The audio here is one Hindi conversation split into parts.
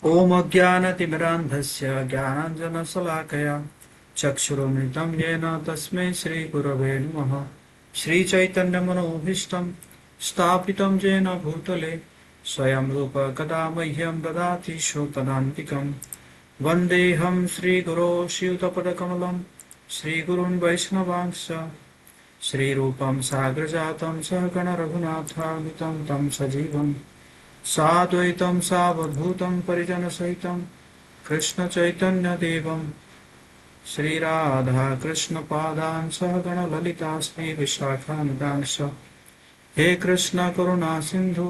ॐ अज्ञानतिमिरान्धस्य ज्ञानाञ्जनशलाकया चक्षुरुन्मिलितं येन तस्मै श्रीगुरवे नमः। श्रीचैतन्यमनोभीष्टं स्थापितं येन भूतले स्वयं रूप कदा मह्यं ददाति स्वपदान्तिकं। वन्देऽहं श्रीगुरो श्रीयुतपदकमलं श्रीगुरुन् वैष्णवांश्च श्रीरूपं साग्रजातं सहगण रघुनाथान्वितं तं सजीवम् साद्वैतं सावधूतं परिजनसहितं कृष्णचैतन्यदेवं श्रीराधाकृष्णपादान् सहगण ललिता श्रीविशाखान्वितांश्च। हे कृष्ण करुणा सिन्धु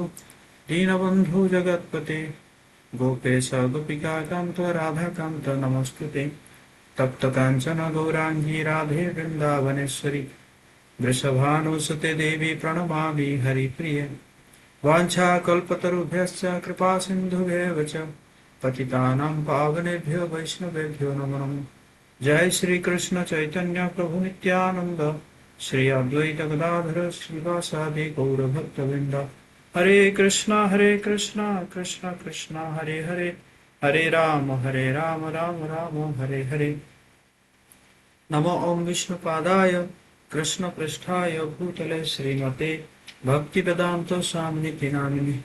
दीनबन्धु जगत्पते गोपेश गोपिकान्त राधाकान्त नमोस्तुते। तप्तकाञ्चन गौराङ्गी राधे वृन्दावनेश्वरी वृषभानुसुते देवी प्रणमामि हरिप्रिये। वाञ्छाकल्पतरुभ्यश्च कृपासिन्धुभ्येव च पतितानां पावनेभ्यो वैष्णवेभ्यो नमो नमः। जय श्री कृष्ण चैतन्य प्रभु नित्यानंद श्री अद्वैत गदाधर श्रीवासादि गौरभक्तवृंद। हरे कृष्णा कृष्णा कृष्णा हरे हरे, हरे राम राम राम हरे हरे। नमो ओम विष्णुपादाय कृष्ण पृष्ठाय भूतले श्रीमते भक्तिवेदांत स्वामिनिति नामिने।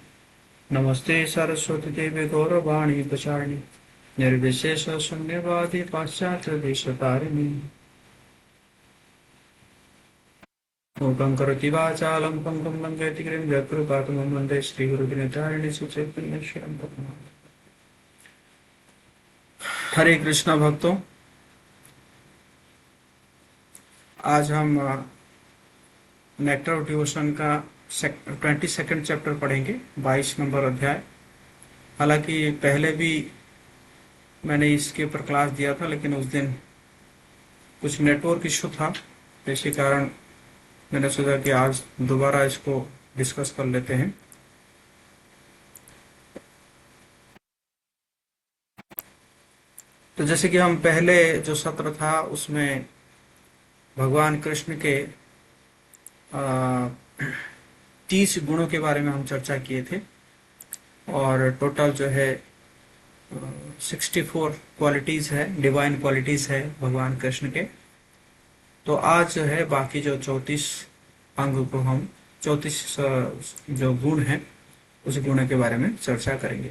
नमस्ते सरस्वती देवी गौरवाणी प्रचारिणी निर्विशेष शून्यवादी पाश्चात्य देशतारिणी। मूकं करोति वाचालं पंगुं लंघयति गिरिं यत्कृपातमहं वन्दे श्रीगुरुदिनतारिणि सुचैतन्येश्वरं भगवान्। हरे कृष्णा भक्तों, आज हम नेक्टर ऑफ डिवोशन का 22nd चैप्टर पढ़ेंगे, 22 नंबर अध्याय। हालांकि पहले भी मैंने इसके ऊपर क्लास दिया था, लेकिन उस दिन कुछ नेटवर्क इशू था, इसी कारण मैंने सोचा कि आज दोबारा इसको डिस्कस कर लेते हैं। तो जैसे कि हम पहले जो सत्र था उसमें भगवान कृष्ण के 30 गुणों के बारे में हम चर्चा किए थे, और टोटल जो है 64 क्वालिटीज है, डिवाइन क्वालिटीज है भगवान कृष्ण के। तो आज जो है बाकी जो 34 अंग को हम 34 जो गुण हैं उस गुण के बारे में चर्चा करेंगे।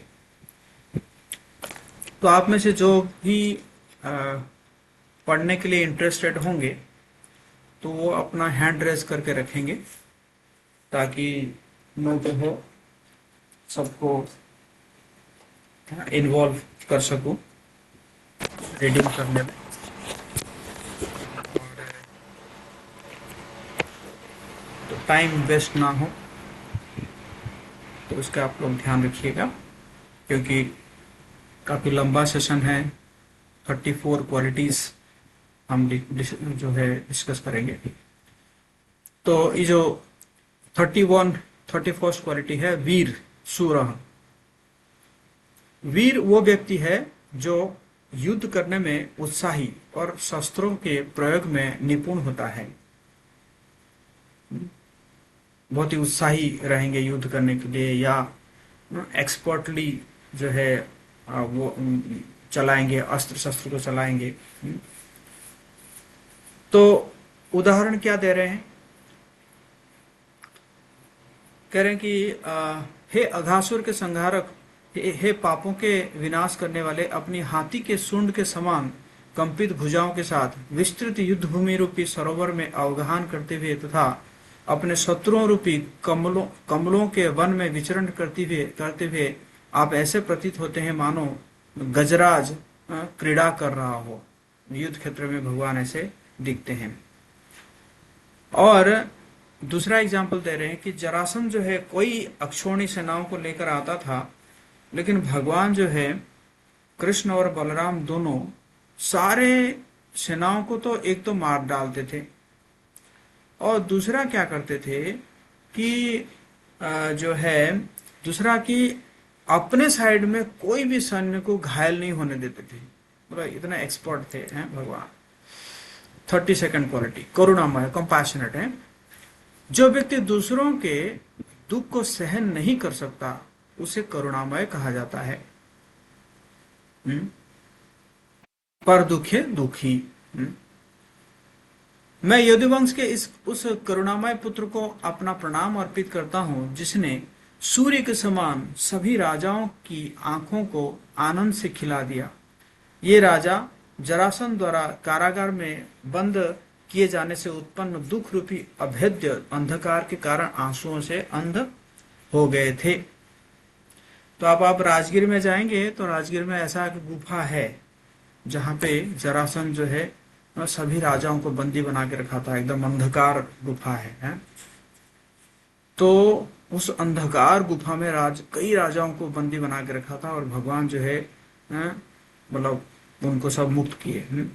तो आप में से जो भी पढ़ने के लिए इंटरेस्टेड होंगे तो वो अपना हैंड रेज करके रखेंगे, ताकि मैं जो है सबको इन्वॉल्व कर सकूं रीडिंग करने में। तो टाइम वेस्ट ना हो, तो उसका आप लोग ध्यान रखिएगा, क्योंकि काफी लंबा सेशन है। 34 क्वालिटीज हम जो है डिस्कस करेंगे। तो ये जो 31st क्वालिटी है वीर सूरह। वीर वो व्यक्ति है जो युद्ध करने में उत्साही और शस्त्रों के प्रयोग में निपुण होता है। बहुत ही उत्साही रहेंगे युद्ध करने के लिए, या एक्सपर्टली जो है वो चलाएंगे, अस्त्र शस्त्र को चलाएंगे। तो उदाहरण क्या दे रहे हैं, कह रहे हैं कि हे अघासुर के संहारक, हे पापों के विनाश करने वाले, अपनी हाथी के सूंड के समान कंपित भुजाओं के साथ विस्तृत युद्ध भूमि रूपी सरोवर में अवगाहन करते हुए तथा अपने शत्रुओं रूपी कमलों के वन में विचरण करते हुए आप ऐसे प्रतीत होते हैं मानो गजराज क्रीड़ा कर रहा हो। युद्ध क्षेत्र में भगवान ऐसे दिखते हैं। और दूसरा एग्जाम्पल दे रहे हैं कि जरासंध जो है कोई अक्षौणी सेनाओं को लेकर आता था, लेकिन भगवान जो है कृष्ण और बलराम दोनों सारे सेनाओं को तो एक तो मार डालते थे, और दूसरा क्या करते थे कि जो है दूसरा कि अपने साइड में कोई भी सैन्य को घायल नहीं होने देते थे। मतलब इतना एक्सपर्ट थे भगवान। 32nd क्वालिटी करुणामय, कंपैशनेट है। जो व्यक्ति दूसरों के दुख को सहन नहीं कर सकता उसे करुणामय कहा जाता है। हम्म, पर दुखे दुखी। हम्म। मैं यदुवंश के इस उस करुणामय पुत्र को अपना प्रणाम अर्पित करता हूँ जिसने सूर्य के समान सभी राजाओं की आंखों को आनंद से खिला दिया। ये राजा जरासंध द्वारा कारागार में बंद किए जाने से उत्पन्न दुख रूपी अभेद्य अंधकार के कारण आंसुओं से अंध हो गए थे। तो अब आप राजगीर में जाएंगे तो राजगीर में ऐसा एक गुफा है जहाँ पे जरासंध जो है सभी राजाओं को बंदी बना के रखा था। एकदम अंधकार गुफा है? तो उस अंधकार गुफा में कई राजाओं को बंदी बना के रखा था और भगवान जो है मतलब उनको सब मुक्त किए।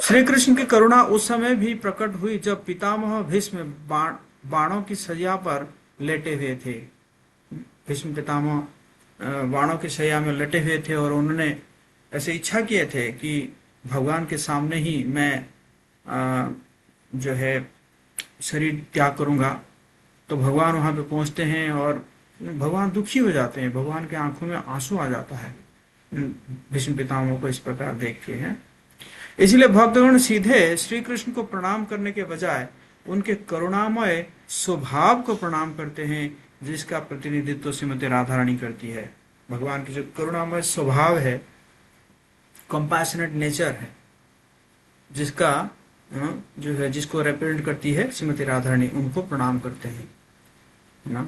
श्री कृष्ण की करुणा उस समय भी प्रकट हुई जब पितामह भीष्म बाणों की सज्जा पर लेटे हुए थे। भीष्म पितामह बाणों की सैया में लेटे हुए थे और उन्होंने ऐसे इच्छा किए थे कि भगवान के सामने ही मैं जो है शरीर त्याग करूंगा। तो भगवान वहां पे पहुंचते हैं और भगवान दुखी हो जाते हैं। भगवान के आंखों में आंसू आ जाता है भीष्म पितामह को इस प्रकार देख के है। इसलिए भक्तगण सीधे श्री कृष्ण को प्रणाम करने के बजाय उनके करुणामय स्वभाव को प्रणाम करते हैं जिसका प्रतिनिधित्व श्रीमती राधा रानी करती है। भगवान की जो करुणामय स्वभाव है, कंपैशनेट नेचर है, जिसका जो है जिसको रिप्रेजेंट करती है श्रीमती राधा रानी, उनको प्रणाम करते हैं ना।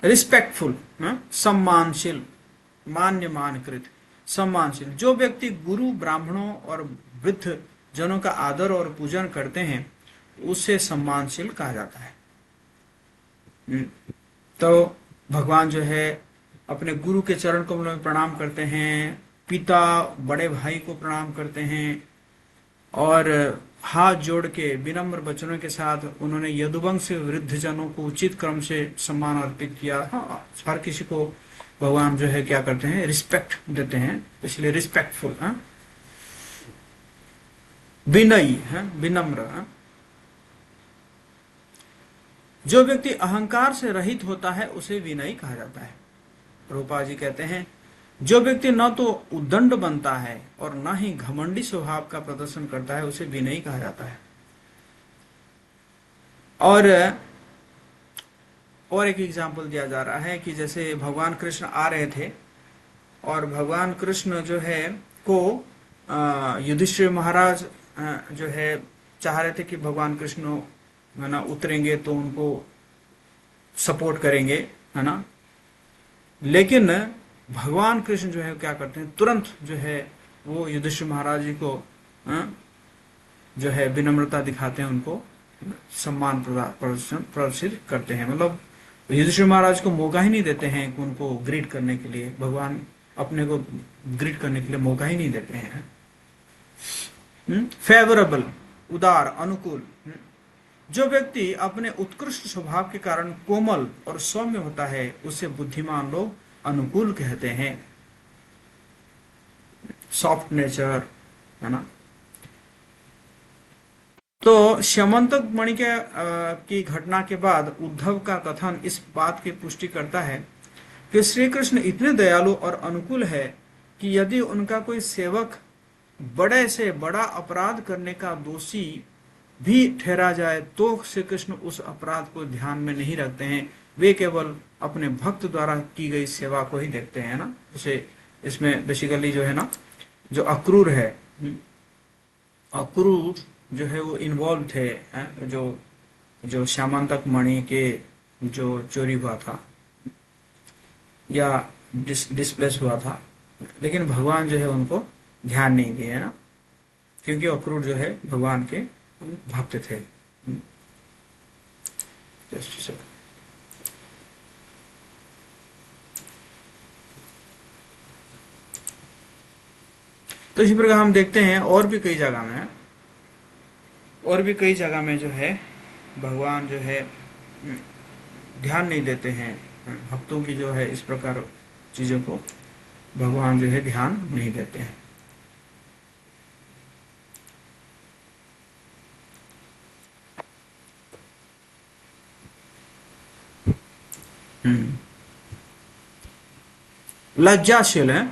रिस्पेक्टफुल, सम्मानशील, मान्य मानकृत, सम्मानशील। जो व्यक्ति गुरु, ब्राह्मणों और वृद्ध जनों का आदर और पूजन करते हैं उसे सम्मानशील कहा जाता है। तो भगवान जो है अपने गुरु के चरण कमलों में प्रणाम करते हैं, पिता बड़े भाई को प्रणाम करते हैं और हाथ जोड़ के विनम्र वचनों के साथ उन्होंने यदुवंश वृद्ध जनों को उचित क्रम से सम्मान अर्पित किया। हाँ, हर किसी को भगवान जो है क्या करते हैं, रिस्पेक्ट देते हैं, इसलिए रिस्पेक्टफुल, विनयी है, विनम्र। जो व्यक्ति अहंकार से रहित होता है उसे विनयी कहा जाता है। रूपा जी कहते हैं जो व्यक्ति न तो उद्दंड बनता है और न ही घमंडी स्वभाव का प्रदर्शन करता है उसे विनयी कहा जाता है। और एक एग्जाम्पल दिया जा रहा है कि जैसे भगवान कृष्ण आ रहे थे और भगवान कृष्ण जो है को युधिष्ठिर महाराज जो है चाह रहे थे कि भगवान कृष्ण है ना उतरेंगे तो उनको सपोर्ट करेंगे, है ना। लेकिन भगवान कृष्ण जो है क्या करते हैं, तुरंत जो है वो युधिष्ठिर महाराज जी को जो है विनम्रता दिखाते हैं, उनको सम्मान प्रदर्शित करते हैं। मतलब युधिष्ठिर महाराज को मौका ही नहीं देते हैं कि उनको ग्रीट करने के लिए, भगवान अपने को ग्रीट करने के लिए मौका ही नहीं देते हैं। फेवरेबल, उदार, अनुकूल। जो व्यक्ति अपने उत्कृष्ट स्वभाव के कारण कोमल और सौम्य होता है उसे बुद्धिमान लोग अनुकूल कहते हैं। सॉफ्ट नेचर, है ना। तो श्यमंतक मणि के की घटना के बाद उद्धव का कथन इस बात की पुष्टि करता है कि श्री कृष्ण इतने दयालु और अनुकूल है कि यदि उनका कोई सेवक बड़े से बड़ा अपराध करने का दोषी भी ठहरा जाए तो श्री कृष्ण उस अपराध को ध्यान में नहीं रखते हैं, वे केवल अपने भक्त द्वारा की गई सेवा को ही देखते हैं ना। जैसे इसमें बेसिकली जो है ना, जो अक्रूर है, अक्रूर जो है वो इन्वॉल्व थे, जो श्यामांतक मणि के जो चोरी हुआ था या डिस्प्लेस हुआ था, लेकिन भगवान जो है उनको ध्यान नहीं दिए, है ना, क्योंकि अक्रूर जो है भगवान के भक्त थे। तो इसी प्रकार हम देखते हैं और भी कई जगह में जो है भगवान जो है ध्यान नहीं देते हैं भक्तों की, जो है इस प्रकार चीजों को भगवान जो है ध्यान नहीं देते हैं। लज्जाशील है,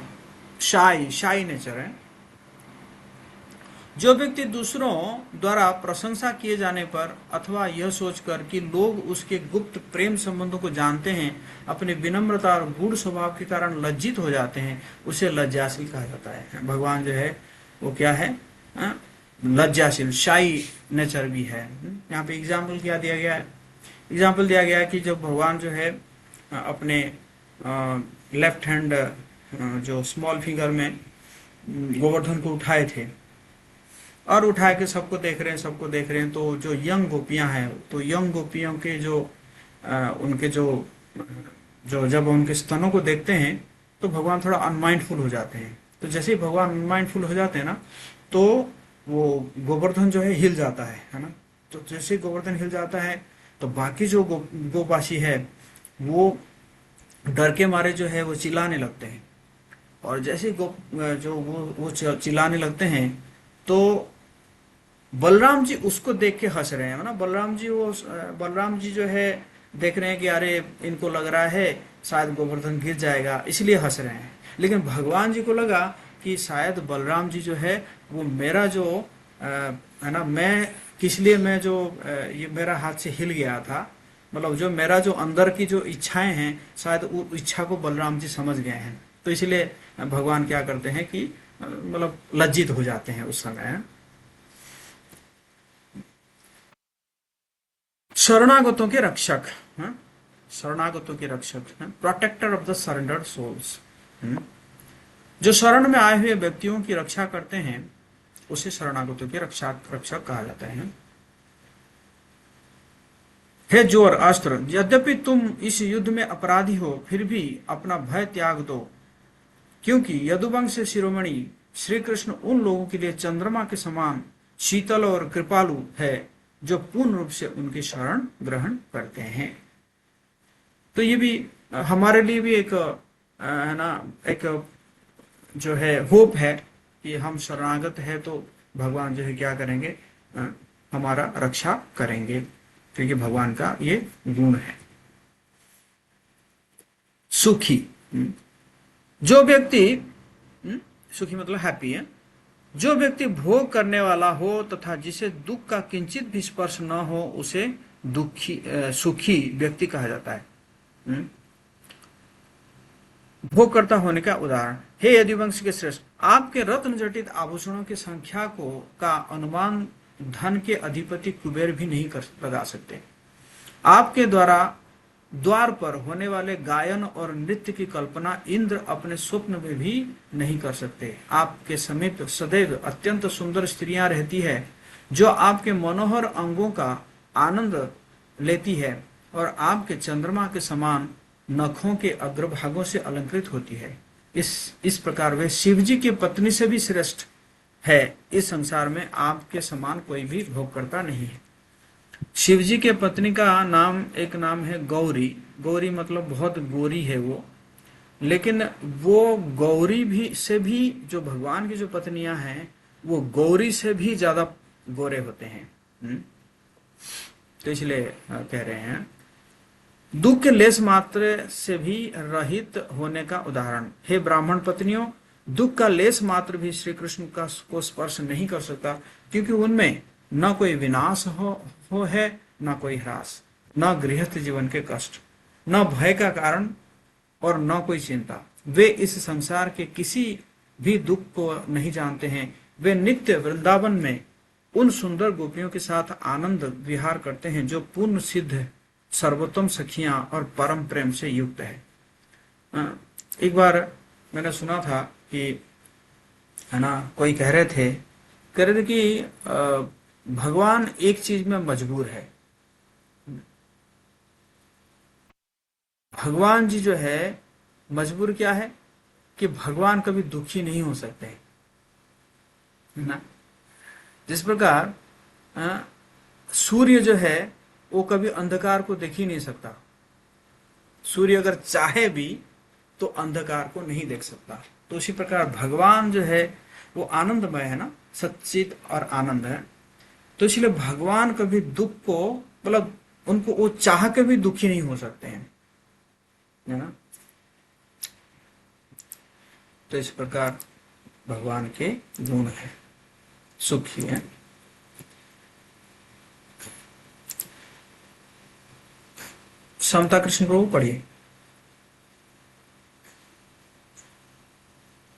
शाई शाई नेचर है। जो व्यक्ति दूसरों द्वारा प्रशंसा किए जाने पर अथवा यह सोचकर कि लोग उसके गुप्त प्रेम संबंधों को जानते हैं, अपनी विनम्रता और गूढ़ स्वभाव के कारण लज्जित हो जाते हैं, उसे लज्जाशील कहा जाता है। भगवान जो है वो क्या है? लज्जाशील, शाई नेचर भी है। यहाँ पे एग्जाम्पल क्या दिया गया है? एग्जाम्पल दिया गया है कि जब भगवान जो है अपने लेफ्ट हैंड जो स्मॉल फिंगर में गोवर्धन को उठाए थे और उठा के सबको देख रहे हैं, सबको देख रहे हैं, तो जो यंग गोपियां हैं, तो यंग गोपियों के जो उनके जो जो जब उनके स्तनों को देखते हैं तो भगवान थोड़ा अनमाइंडफुल हो जाते हैं। तो जैसे ही भगवान अनमाइंडफुल हो जाते हैं ना, तो वो गोवर्धन जो है हिल जाता है ना। तो जैसे ही गोवर्धन हिल जाता है तो बाकी जो गोपाशी है वो डर के मारे जो है वो चिल्लाने लगते हैं। और जैसे जो वो चिल्लाने लगते हैं तो बलराम जी उसको देख के हंस रहे हैं ना। बलराम जी जो है देख रहे हैं कि अरे इनको लग रहा है शायद गोवर्धन गिर जाएगा, इसलिए हंस रहे हैं। लेकिन भगवान जी को लगा कि शायद बलराम जी जो है वो मेरा जो है ना, मैं किस लिए मैं जो ये मेरा हाथ से हिल गया था, मतलब जो मेरा जो अंदर की जो इच्छाएं हैं, शायद वो इच्छा को बलराम जी समझ गए हैं। तो इसलिए भगवान क्या करते हैं कि मतलब लज्जित हो जाते हैं उस समय। शरणागतों के रक्षक, शरणागतों के रक्षक, protector of the surrendered souls. जो शरण में आए हुए व्यक्तियों की रक्षा करते हैं उसे शरणागतों के रक्षक कहा जाता है। हे जोर अस्त्र, यद्यपि तुम इस युद्ध में अपराधी हो फिर भी अपना भय त्याग दो, क्योंकि यदुवंश शिरोमणि श्री कृष्ण उन लोगों के लिए चंद्रमा के समान शीतल और कृपालु है जो पूर्ण रूप से उनकी शरण ग्रहण करते हैं। तो ये भी हमारे लिए भी एक है ना, एक जो है होप है कि हम शरणागत है तो भगवान जो है क्या करेंगे, हमारा रक्षा करेंगे, क्योंकि भगवान का ये गुण है। सुखी, जो व्यक्ति, सुखी मतलब हैप्पी है, जो व्यक्ति भोग करने वाला हो तथा जिसे दुख का किंचित भी स्पर्श न हो उसे सुखी व्यक्ति कहा जाता है। भोग करता होने का उदाहरण, हे यदुवंश के श्रेष्ठ, आपके रत्न जटित आभूषणों की संख्या का अनुमान धन के अधिपति कुबेर भी नहीं लगा सकते। आपके द्वार पर होने वाले गायन और नृत्य की कल्पना इंद्र अपने स्वप्न में भी नहीं कर सकते। आपके समीप सदैव अत्यंत सुंदर स्त्रियां रहती है जो आपके मनोहर अंगों का आनंद लेती है और आपके चंद्रमा के समान नखों के अग्रभागों से अलंकृत होती है। इस प्रकार वे शिव जी की पत्नी से भी श्रेष्ठ है। इस संसार में आपके समान कोई भी भोग करता नहीं है। शिव जी के पत्नी का नाम, एक नाम है गौरी। गौरी मतलब बहुत गोरी है वो, लेकिन वो गौरी भी से भी जो भगवान की जो पत्नियां हैं वो गौरी से भी ज्यादा गोरे होते हैं। तो इसलिए कह रहे हैं दुख के लेस मात्र से भी रहित होने का उदाहरण, हे ब्राह्मण पत्नियों, दुख का लेस मात्र भी श्री कृष्ण को स्पर्श नहीं कर सकता, क्योंकि उनमें न कोई विनाश हो है, न कोई ह्रास, न गृहस्थ जीवन के कष्ट, न भय का कारण और न कोई चिंता। वे इस संसार के किसी भी दुख को नहीं जानते हैं। वे नित्य वृंदावन में उन सुंदर गोपियों के साथ आनंद विहार करते हैं जो पूर्ण सिद्ध, सर्वोत्तम सखियां और परम प्रेम से युक्त है। एक बार मैंने सुना था कि है ना, कोई कह रहे थे कि भगवान एक चीज में मजबूर है। भगवान जी जो है मजबूर क्या है कि भगवान कभी दुखी नहीं हो सकते है ना। जिस प्रकार सूर्य जो है वो कभी अंधकार को देख ही नहीं सकता। सूर्य अगर चाहे भी तो अंधकार को नहीं देख सकता। तो उसी प्रकार भगवान जो है वो आनंदमय है ना, सच्चित और आनंद है। तो इसलिए भगवान कभी दुख को, मतलब उनको वो चाह के भी दुखी नहीं हो सकते हैं, है ना। तो इस प्रकार भगवान के गुण है, सुखी है। समता कृष्ण प्रभु पढ़िए।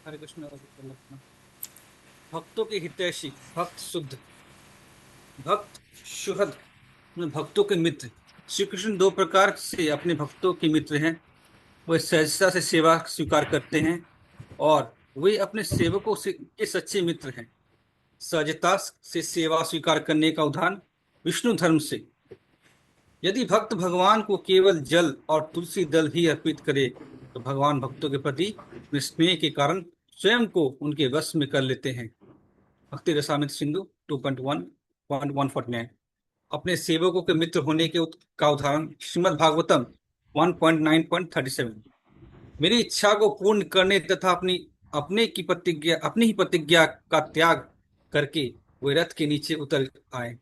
हरे कृष्ण। भक्तों के हितैषी, भक्त शुद्ध, भक्त सुहृद, भक्तों के मित्र। श्री कृष्ण दो प्रकार से अपने भक्तों के मित्र हैं। वे सहजता से सेवा स्वीकार करते हैं और वे अपने सेवकों के सच्चे मित्र हैं। सहजता से सेवा स्वीकार करने का उदाहरण विष्णु धर्म से। यदि भक्त भगवान को केवल जल और तुलसी दल ही अर्पित करे तो भगवान भक्तों के प्रति अपने स्नेह के कारण स्वयं को उनके वश में कर लेते हैं। भक्ति रसामृत सिंधु 2.1.149। अपने सेवकों के मित्र होने का उदाहरण श्रीमद् भागवतम 1.9.37। मेरी इच्छा को पूर्ण करने तथा अपनी ही प्रतिज्ञा का त्याग करके वे रथ के नीचे उतर आए,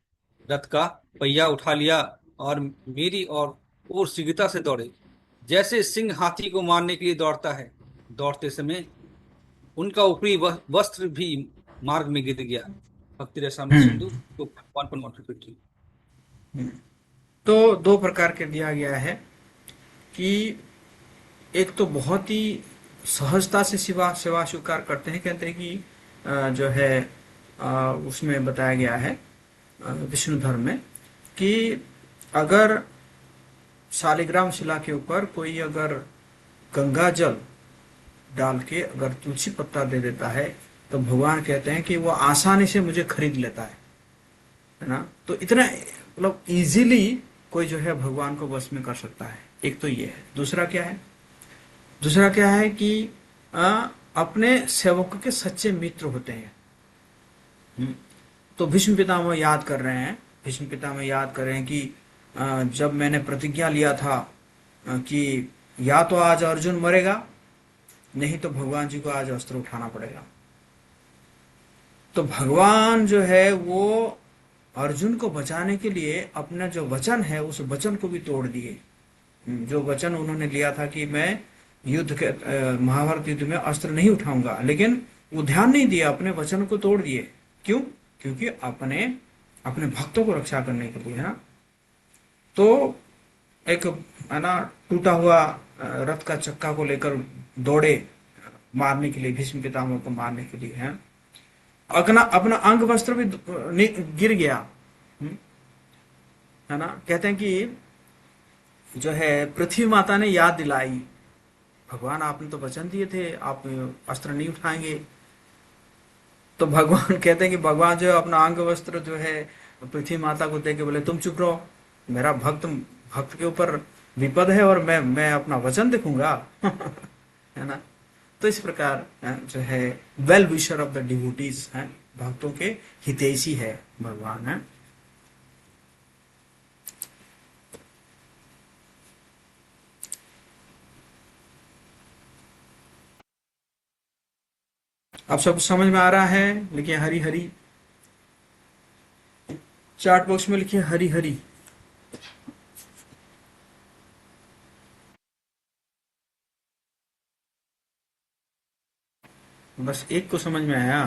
रथ का पहिया उठा लिया और मेरी ओर शीघ्रता से दौड़े, जैसे सिंह हाथी को मारने के लिए दौड़ता है। दौड़ते समय उनका ऊपरी वस्त्र भी मार्ग में गिर गया। भक्ति रसामृत सिंधु 1.150। तो दो प्रकार के दिया गया है कि एक तो बहुत ही सहजता से सेवा सेवा स्वीकार करते हैं, कहते हैं कि जो है उसमें बताया गया है विष्णु धर्म में कि अगर शालिग्राम शिला के ऊपर कोई अगर गंगा जल डाल के अगर तुलसी पत्ता दे देता है तो भगवान कहते हैं कि वो आसानी से मुझे खरीद लेता है ना। तो इतना मतलब इजीली कोई जो है भगवान को वश में कर सकता है। एक तो ये है। दूसरा क्या है? दूसरा क्या है कि अपने सेवकों के सच्चे मित्र होते हैं। तो भीष्म पितामह याद कर रहे हैं, भीष्म पितामह याद कर रहे हैं कि जब मैंने प्रतिज्ञा लिया था कि या तो आज अर्जुन मरेगा, नहीं तो भगवान जी को आज अस्त्र उठाना पड़ेगा। तो भगवान जो है वो अर्जुन को बचाने के लिए अपना जो वचन है उस वचन को भी तोड़ दिए। जो वचन उन्होंने लिया था कि मैं युद्ध के महाभारत युद्ध में अस्त्र नहीं उठाऊंगा, लेकिन वो ध्यान नहीं दिया, अपने वचन को तोड़ दिए। क्यों? क्योंकि अपने अपने भक्तों को रक्षा करने के लिए, है ना। तो एक है ना टूटा हुआ रथ का चक्का को लेकर दौड़े मारने के लिए, भीष्म पितामह को मारने के लिए, है। अपना अपना अंग वस्त्र भी गिर गया, है ना। कहते हैं कि जो है पृथ्वी माता ने याद दिलाई, भगवान आपने तो वचन दिए थे आप अस्त्र नहीं उठाएंगे। तो भगवान कहते हैं कि भगवान जो है अपना अंग वस्त्र जो है पृथ्वी माता को दे के बोले तुम चुप रहो, मेरा भक्त भक्त के ऊपर विपद है और मैं अपना वचन देखूंगा। है ना। तो इस प्रकार जो है well wisher of the devotees है, भक्तों के हितैषी है भगवान, है। आप सब समझ में आ रहा है? लिखिए हरी हरी, चार्ट बॉक्स में लिखिए हरी हरी। बस एक को समझ में आया।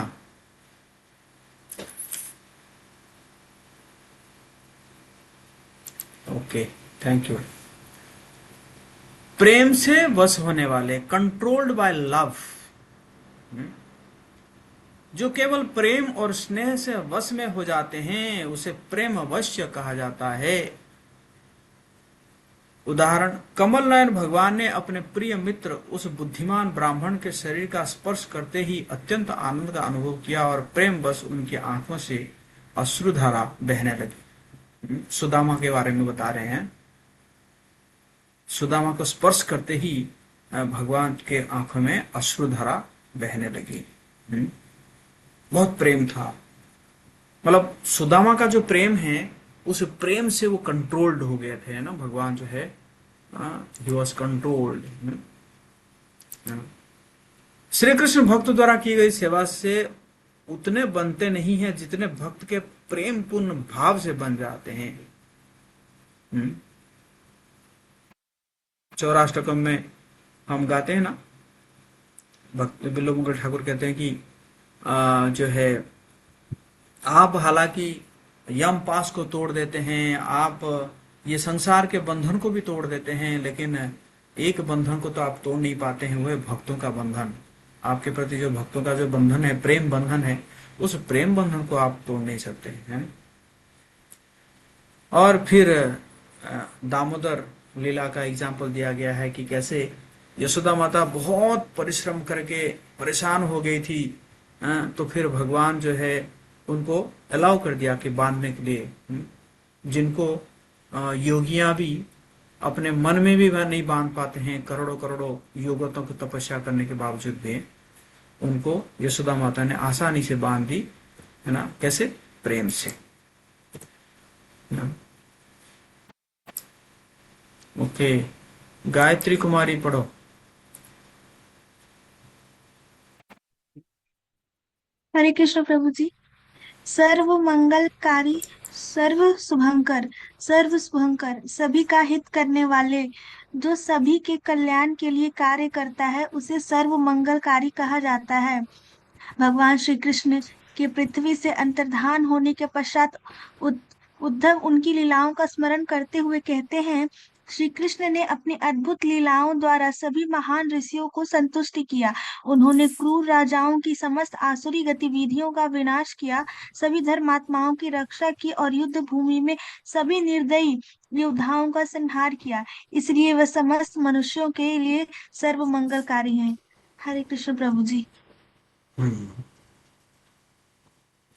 Okay, thank you. प्रेम से वश होने वाले, कंट्रोल्ड बाय लव, जो केवल प्रेम और स्नेह से वश में हो जाते हैं उसे प्रेम अवश्य कहा जाता है। उदाहरण, कमल नयन भगवान ने अपने प्रिय मित्र उस बुद्धिमान ब्राह्मण के शरीर का स्पर्श करते ही अत्यंत आनंद का अनुभव किया और प्रेम बस उनकी आंखों से अश्रुधारा बहने लगी। सुदामा के बारे में बता रहे हैं। सुदामा को स्पर्श करते ही भगवान के आंखों में अश्रुधारा बहने लगी। बहुत प्रेम था। मतलब सुदामा का जो प्रेम है उस प्रेम से वो कंट्रोल्ड हो गए थे, ना। भगवान जो है he was controlled. Shri Krishna भक्त द्वारा की गई सेवा से उतने बनते नहीं हैं जितने भक्त के प्रेम पूर्ण भाव से बन जाते हैं। चौराष्टकम में हम गाते हैं ना भक्त बिल्लो मुकुट ठाकुर कहते हैं कि जो है आप हालांकि यम पास को तोड़ देते हैं, आप ये संसार के बंधन को भी तोड़ देते हैं, लेकिन एक बंधन को तो आप तोड़ नहीं पाते हैं, वो है भक्तों का बंधन। आपके प्रति जो भक्तों का जो बंधन है, प्रेम बंधन है, उस प्रेम बंधन को आप तोड़ नहीं सकते हैं। और फिर दामोदर लीला का एग्जाम्पल दिया गया है कि कैसे यशोदा माता बहुत परिश्रम करके परेशान हो गई थी, तो फिर भगवान जो है उनको अलाउ कर दिया कि बांधने के लिए, जिनको योगियां भी अपने मन में भी वह नहीं बांध पाते हैं, करोड़ों करोड़ों योगतों की तपस्या करने के बावजूद भी उनको यशोदा माता ने आसानी से बांध दी, है ना, कैसे? प्रेम से, है ना। ओके, गायत्री कुमारी पढ़ो। हरे कृष्ण प्रभु जी। सर्व मंगलकारी, सर्व शुभंकर, सर्व शुभंकर, सभी का हित करने वाले, जो सभी के कल्याण के लिए कार्य करता है, उसे सर्व मंगलकारी कहा जाता है। भगवान श्री कृष्ण के पृथ्वी से अंतर्धान होने के पश्चात उद्धव उनकी लीलाओं का स्मरण करते हुए कहते हैं, श्री कृष्ण ने अपनी अद्भुत लीलाओं द्वारा सभी महान ऋषियों को संतुष्ट किया। उन्होंने क्रूर राजाओं की समस्त आसुरी गतिविधियों का विनाश किया, सभी धर्मात्माओं की रक्षा की और युद्ध भूमि में सभी निर्दयी योद्धाओं का संहार किया। इसलिए वह समस्त मनुष्यों के लिए सर्व मंगलकारी हैं। हरे कृष्ण प्रभु जी।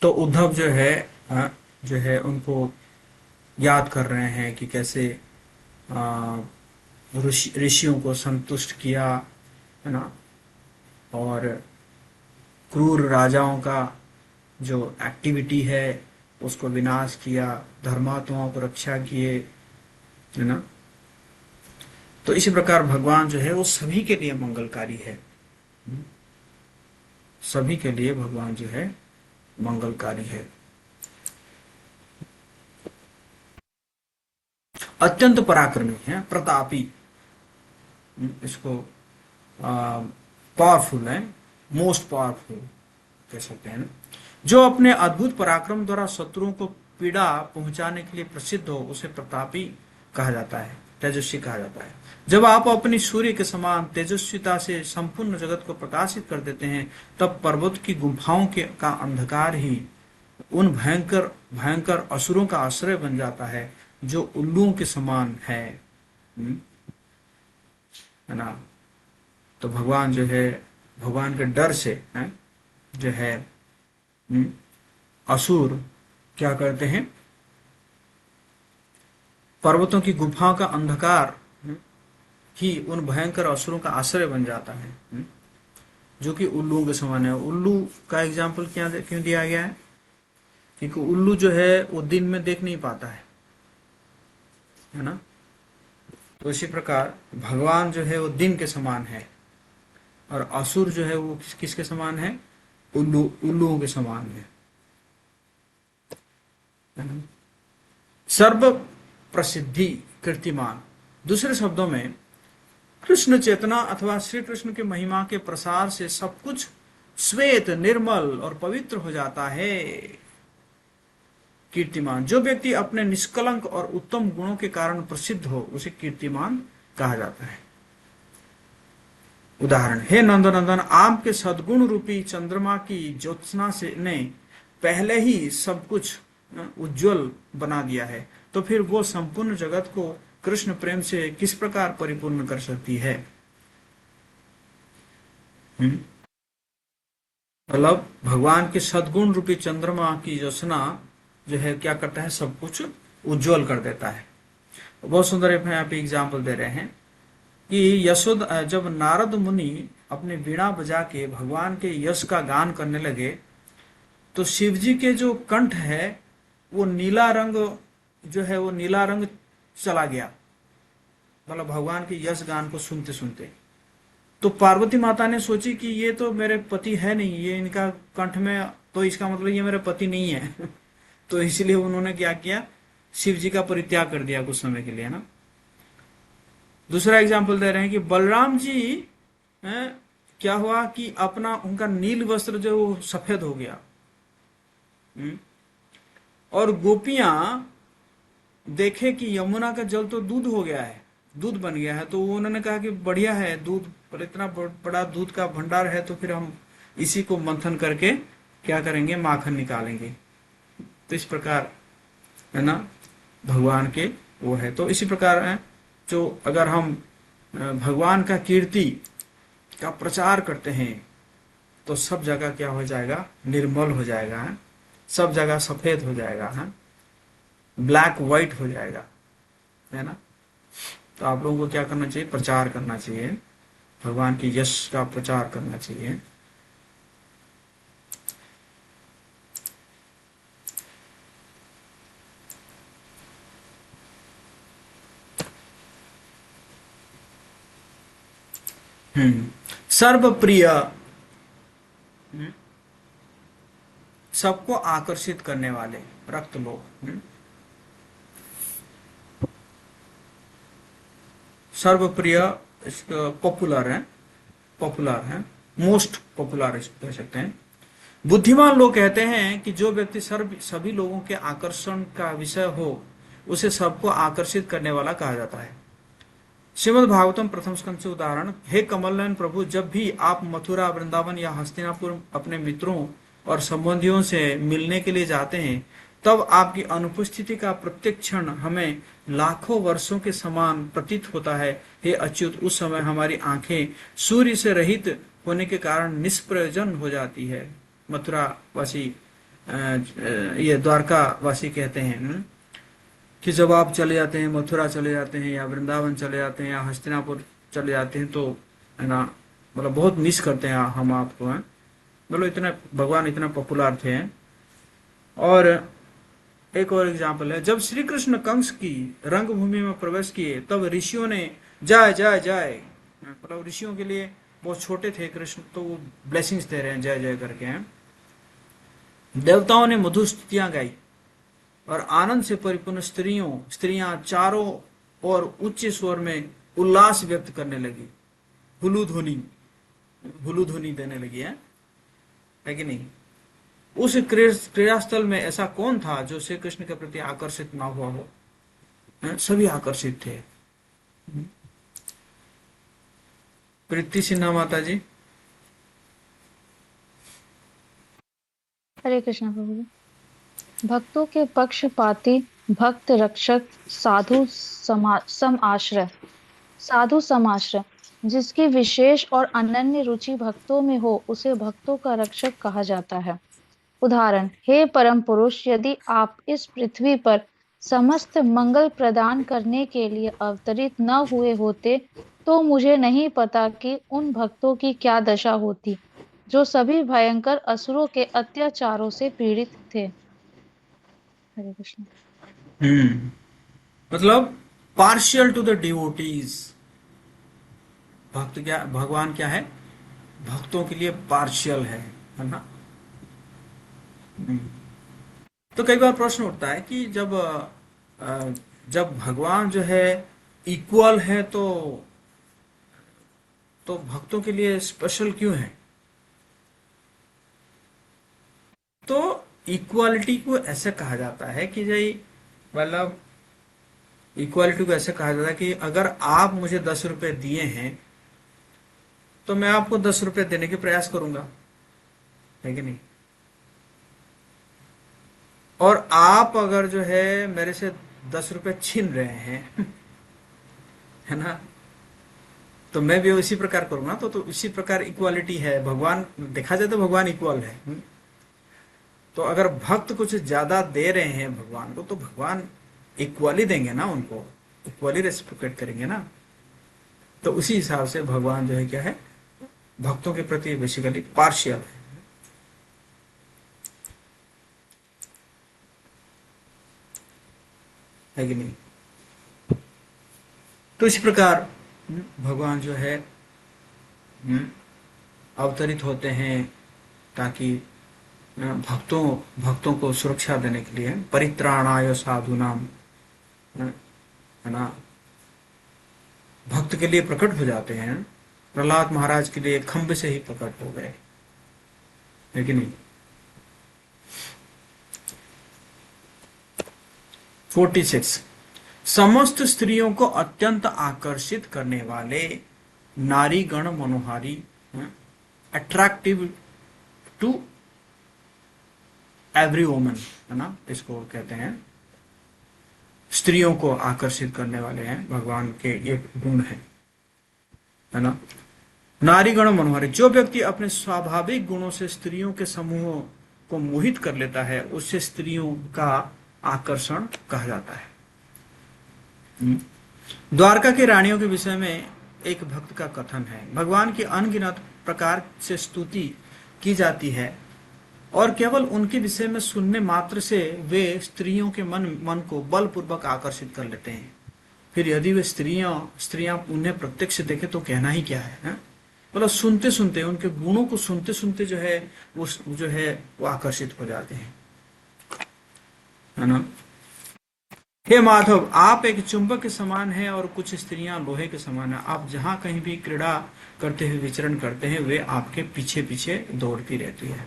तो उद्धव जो है, जो है उनको याद कर रहे हैं कि कैसे ऋषियों को संतुष्ट किया, है ना, और क्रूर राजाओं का जो एक्टिविटी है उसको विनाश किया, धर्मात्माओं को रक्षा किए, है ना। तो इसी प्रकार भगवान जो है वो सभी के लिए मंगलकारी है, सभी के लिए भगवान जो है मंगलकारी है। अत्यंत पराक्रमी है, प्रतापी, इसको पावरफुल है, मोस्ट पावरफुल कह सकते हैं ना, जो अपने अद्भुत पराक्रम द्वारा शत्रुओं को पीड़ा पहुंचाने के लिए प्रसिद्ध हो, उसे प्रतापी कहा जाता है, तेजस्वी कहा जाता है। जब आप अपनी सूर्य के समान तेजस्विता से संपूर्ण जगत को प्रकाशित कर देते हैं, तब पर्वत की गुफाओं के का अंधकार ही उन भयंकर भयंकर असुरों का आश्रय बन जाता है, जो उल्लुओं के समान है, है ना। तो भगवान जो है, भगवान के डर से है, जो है असुर क्या करते हैं, पर्वतों की गुफाओं का अंधकार ही उन भयंकर असुरों का आश्रय बन जाता है, जो कि उल्लुओं के समान है। उल्लू का एग्जाम्पल क्यों दिया गया है? क्योंकि उल्लू जो है वो दिन में देख नहीं पाता है ना। तो इसी प्रकार भगवान जो है वो दिन के समान है, और असुर जो है वो किसके समान है? उल्लुओं के समान है ना? सर्व प्रसिद्धि, कीर्तिमान। दूसरे शब्दों में कृष्ण चेतना अथवा श्री कृष्ण के महिमा के प्रसार से सब कुछ श्वेत, निर्मल और पवित्र हो जाता है। कीर्तिमान, जो व्यक्ति अपने निष्कलंक और उत्तम गुणों के कारण प्रसिद्ध हो, उसे कीर्तिमान कहा जाता है। उदाहरण, हे नंदनंदन, आपके सद्गुण रूपी चंद्रमा की ज्योत्सना से ने पहले ही सब कुछ उज्जवल बना दिया है, तो फिर वो संपूर्ण जगत को कृष्ण प्रेम से किस प्रकार परिपूर्ण कर सकती है? मतलब भगवान के सद्गुण रूपी चंद्रमा की ज्योत्सना जो है क्या करता है? सब कुछ उज्जवल कर देता है। बहुत सुंदर यहाँ पे एग्जाम्पल दे रहे हैं कि यशोदा, जब नारद मुनि अपने वीणा बजा के भगवान के यश का गान करने लगे, तो शिव जी के जो कंठ है वो नीला रंग जो है वो नीला रंग चला गया, मतलब भगवान के यश गान को सुनते सुनते। तो पार्वती माता ने सोची कि ये तो मेरे पति है नहीं, ये इनका कंठ में, तो इसका मतलब ये मेरे पति नहीं है। तो इसलिए उन्होंने क्या किया? शिव जी का परित्याग कर दिया कुछ समय के लिए, ना। दूसरा एग्जाम्पल दे रहे हैं कि बलराम जी क्या हुआ कि अपना उनका नील वस्त्र जो वो सफेद हो गया। और गोपियां देखे कि यमुना का जल तो दूध हो गया है, दूध बन गया है, तो उन्होंने कहा कि बढ़िया है दूध, पर इतना बड़ा दूध का भंडार है तो फिर हम इसी को मंथन करके क्या करेंगे, माखन निकालेंगे। तो इस प्रकार है ना भगवान के वो है। तो इसी प्रकार है जो अगर हम भगवान का कीर्ति का प्रचार करते हैं तो सब जगह क्या हो जाएगा, निर्मल हो जाएगा है, सब जगह सफेद हो जाएगा है, ब्लैक व्हाइट हो जाएगा, है ना। तो आप लोगों को क्या करना चाहिए, प्रचार करना चाहिए, भगवान की यश का प्रचार करना चाहिए। सर्वप्रिय, सबको आकर्षित करने वाले रक्त लोग, सर्वप्रिय, पॉपुलर है, पॉपुलर है, मोस्ट पॉपुलर कह सकते हैं। बुद्धिमान लोग कहते हैं कि जो व्यक्ति सभी लोगों के आकर्षण का विषय हो उसे सबको आकर्षित करने वाला कहा जाता है। श्रीमद् भागवतम प्रथम स्कंद से उदाहरण, हे कमलनयन प्रभु, जब भी आप मथुरा, वृंदावन या हस्तिनापुर अपने मित्रों और संबंधियों से मिलने के लिए जाते हैं तब आपकी अनुपस्थिति का प्रत्येक क्षण हमें लाखों वर्षों के समान प्रतीत होता है। हे अच्युत, उस समय हमारी आंखें सूर्य से रहित होने के कारण निष्प्रयोजन हो जाती है। मथुरा वासी, ये द्वारका वासी कहते हैं कि जब आप चले जाते हैं, मथुरा चले जाते हैं या वृंदावन चले जाते हैं या हस्तिनापुर चले जाते हैं तो है ना, मतलब बहुत मिस करते हैं हम आपको, हैं मतलब इतना भगवान इतना पॉपुलर थे। और एक और एग्जाम्पल है, जब श्री कृष्ण कंस की रंगभूमि में प्रवेश किए तब ऋषियों ने जय जय जय, मतलब ऋषियों के लिए बहुत छोटे थे कृष्ण तो वो ब्लेसिंग्स दे रहे हैं जय जय करके हैं। देवताओं ने मधुर स्तुतियां गाई और आनंद से परिपूर्ण स्त्रियां चारों ओर उच्च स्वर में उल्लास व्यक्त करने लगी, हुलूध्वनि देने लगी है कि नहीं। उस क्रीड़ास्थल में ऐसा कौन था जो श्री कृष्ण के प्रति आकर्षित ना हुआ हो, सभी आकर्षित थे। प्रीति सिन्हा माता जी। हरे कृष्ण प्रभु जी। भक्तों के पक्षपाती, भक्त रक्षक, साधु समाश्रय, जिसकी विशेष और अनन्य रुचि भक्तों में हो उसे भक्तों का रक्षक कहा जाता है। उदाहरण, हे परम पुरुष, यदि आप इस पृथ्वी पर समस्त मंगल प्रदान करने के लिए अवतरित न हुए होते तो मुझे नहीं पता कि उन भक्तों की क्या दशा होती जो सभी भयंकर असुरों के अत्याचारों से पीड़ित थे। हरे कृष्ण। मतलब पार्शियल टू द डिवोटीज, भक्त क्या, भगवान क्या है, भक्तों के लिए पार्शियल है ना। तो कई बार प्रश्न उठता है कि जब भगवान जो है इक्वल है तो भक्तों के लिए स्पेशल क्यों है। तो इक्वालिटी को ऐसे कहा जाता है कि मतलब इक्वालिटी को ऐसे कहा जाता है कि अगर आप मुझे 10 रुपए दिए हैं तो मैं आपको 10 रुपए देने के प्रयास करूंगा, है कि नहीं। और आप अगर जो है मेरे से 10 रुपए छीन रहे हैं है ना, तो मैं भी उसी प्रकार करूंगा। तो इसी प्रकार इक्वालिटी है। भगवान देखा जाए तो भगवान इक्वल है। तो अगर भक्त कुछ ज्यादा दे रहे हैं भगवान को तो भगवान इक्वली देंगे ना, उनको इक्वली रेस्पेक्ट करेंगे ना। तो उसी हिसाब से भगवान जो है क्या है, भक्तों के प्रति बेसिकली पार्शियल है कि नहीं। तो इस प्रकार भगवान जो है अवतरित होते हैं ताकि भक्तों को सुरक्षा देने के लिए, परित्राणाय साधुनाम, है ना, भक्त के लिए प्रकट हो जाते हैं प्रहलाद महाराज के लिए खंभे से ही प्रकट हो गए, है कि नहीं। 46 समस्त स्त्रियों को अत्यंत आकर्षित करने वाले नारी गण मनोहारी, अट्रैक्टिव टू एवरी वुमन, है ना, इसको कहते हैं, स्त्रियों को आकर्षित करने वाले हैं भगवान के ये गुण है ना। नारीगण मनोहारी, जो व्यक्ति अपने स्वाभाविक गुणों से स्त्रियों के समूह को मोहित कर लेता है उससे स्त्रियों का आकर्षण कहा जाता है। द्वारका की रानियों के विषय में एक भक्त का कथन है, भगवान की अनगिनत प्रकार से स्तुति की जाती है और केवल उनके विषय में सुनने मात्र से वे स्त्रियों के मन को बलपूर्वक आकर्षित कर लेते हैं। फिर यदि वे स्त्रियां उन्हें प्रत्यक्ष देखे तो कहना ही क्या है? मतलब सुनते सुनते, उनके गुणों को सुनते सुनते जो है वो आकर्षित हो जाते हैं, है ना। हे माधव, आप एक चुंबक के समान हैं और कुछ स्त्रियां लोहे के समान हैं। आप जहां कहीं भी क्रीड़ा करते हुए विचरण करते हैं वे आपके पीछे पीछे दौड़ती रहती है।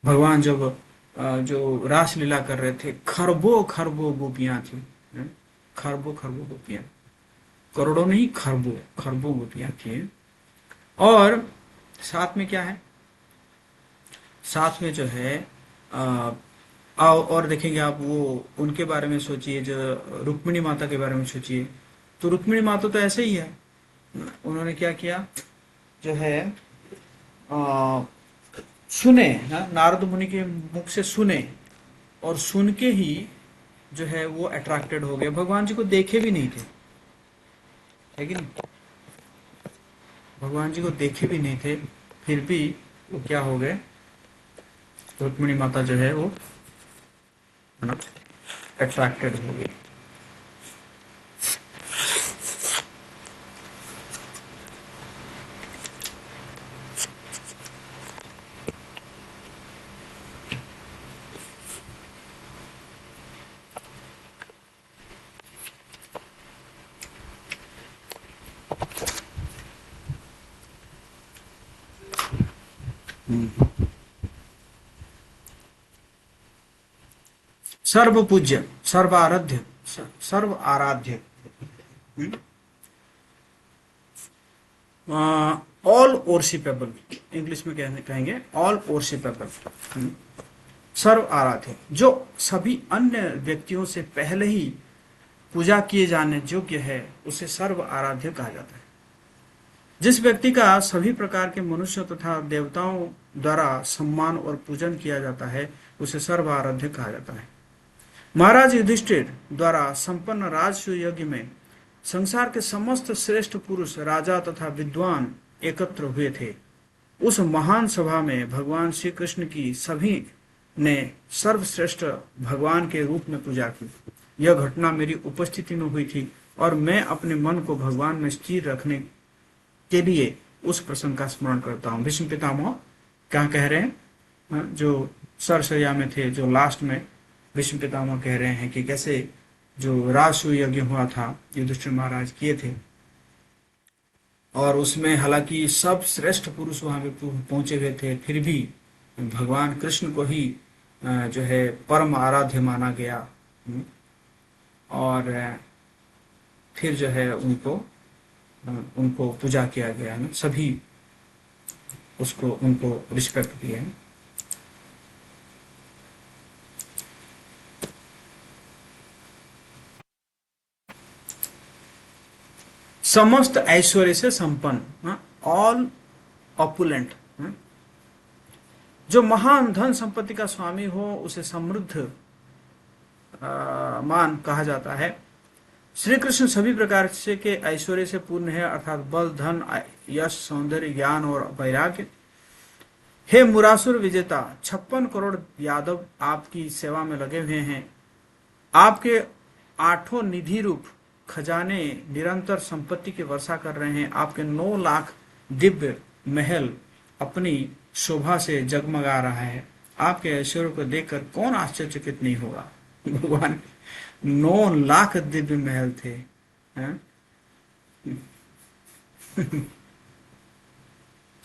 भगवान जब जो रासलीला कर रहे थे, खरबों खरबों गोपियां थी, खरबों खरबों गोपियां, करोड़ों नहीं, खरबों गोपियां थी। और साथ में क्या है, साथ में जो है और देखेंगे आप, वो उनके बारे में सोचिए, जो रुक्मिणी माता के बारे में सोचिए, तो रुक्मिणी माता तो ऐसे ही है। उन्होंने क्या किया, जो है सुने ना, नारद मुनि के मुख से सुने और सुन के ही जो है वो अट्रैक्टेड हो गए। भगवान जी को देखे भी नहीं थे, है कि नहीं, भगवान जी को देखे भी नहीं थे, फिर भी वो क्या हो गए, रुक्मिणी माता जो है वो अट्रैक्टेड हो गई। सर्व पूज्य, सर्व आराध्य, सर्व आराध्य, ऑल वर्शिपेबल, इंग्लिश में कहेंगे ऑल वर्शिपेबल, सर्व आराध्य, जो सभी अन्य व्यक्तियों से पहले ही पूजा किए जाने योग्य है उसे सर्व आराध्य कहा जाता है। जिस व्यक्ति का सभी प्रकार के मनुष्य तथा देवताओं द्वारा सम्मान और पूजन किया जाता है उसे सर्व आराध्य कहा जाता है। महाराज युधिष्ठिर द्वारा संपन्न राजसूय यज्ञ में संसार के समस्त श्रेष्ठ पुरुष, राजा तथा विद्वान एकत्र हुए थे। उस महान सभा में भगवान श्री कृष्ण की सभी ने सर्वश्रेष्ठ भगवान के रूप में पूजा की। यह घटना मेरी उपस्थिति में हुई थी और मैं अपने मन को भगवान में स्थिर रखने के लिए उस प्रसंग का स्मरण करता हूँ। भीष्म पितामह क्या कह रहे हैं, जो सरसैया में थे, जो लास्ट में भीष्म पितामह कह रहे हैं कि कैसे जो राजसूय यज्ञ हुआ था युधिष्ठिर महाराज किए थे और उसमें हालांकि सब श्रेष्ठ पुरुष वहां पे पहुंचे हुए थे, फिर भी भगवान कृष्ण को ही जो है परम आराध्य माना गया और फिर जो है उनको पूजा किया गया, सभी उनको रिस्पेक्ट किया। समस्त ऐश्वर्य से संपन्न, ऑल ऑपुलेंट, जो महान धन संपत्ति का स्वामी हो उसे समृद्ध मान कहा जाता है। श्री कृष्ण सभी प्रकार से के ऐश्वर्य से पूर्ण है, अर्थात बल, धन, यश, सौंदर्य, ज्ञान और वैराग्य। हे मुरासुर विजेता, 56 करोड़ यादव आपकी सेवा में लगे हुए हैं। आपके 8 निधि रूप खजाने निरंतर संपत्ति की वर्षा कर रहे हैं। आपके 9 लाख दिव्य महल अपनी शोभा से जगमगा रहा है। आपके ऐश्वर्य को देखकर कौन आश्चर्यचकित नहीं होगा। भगवान 9 लाख दिव्य महल थे,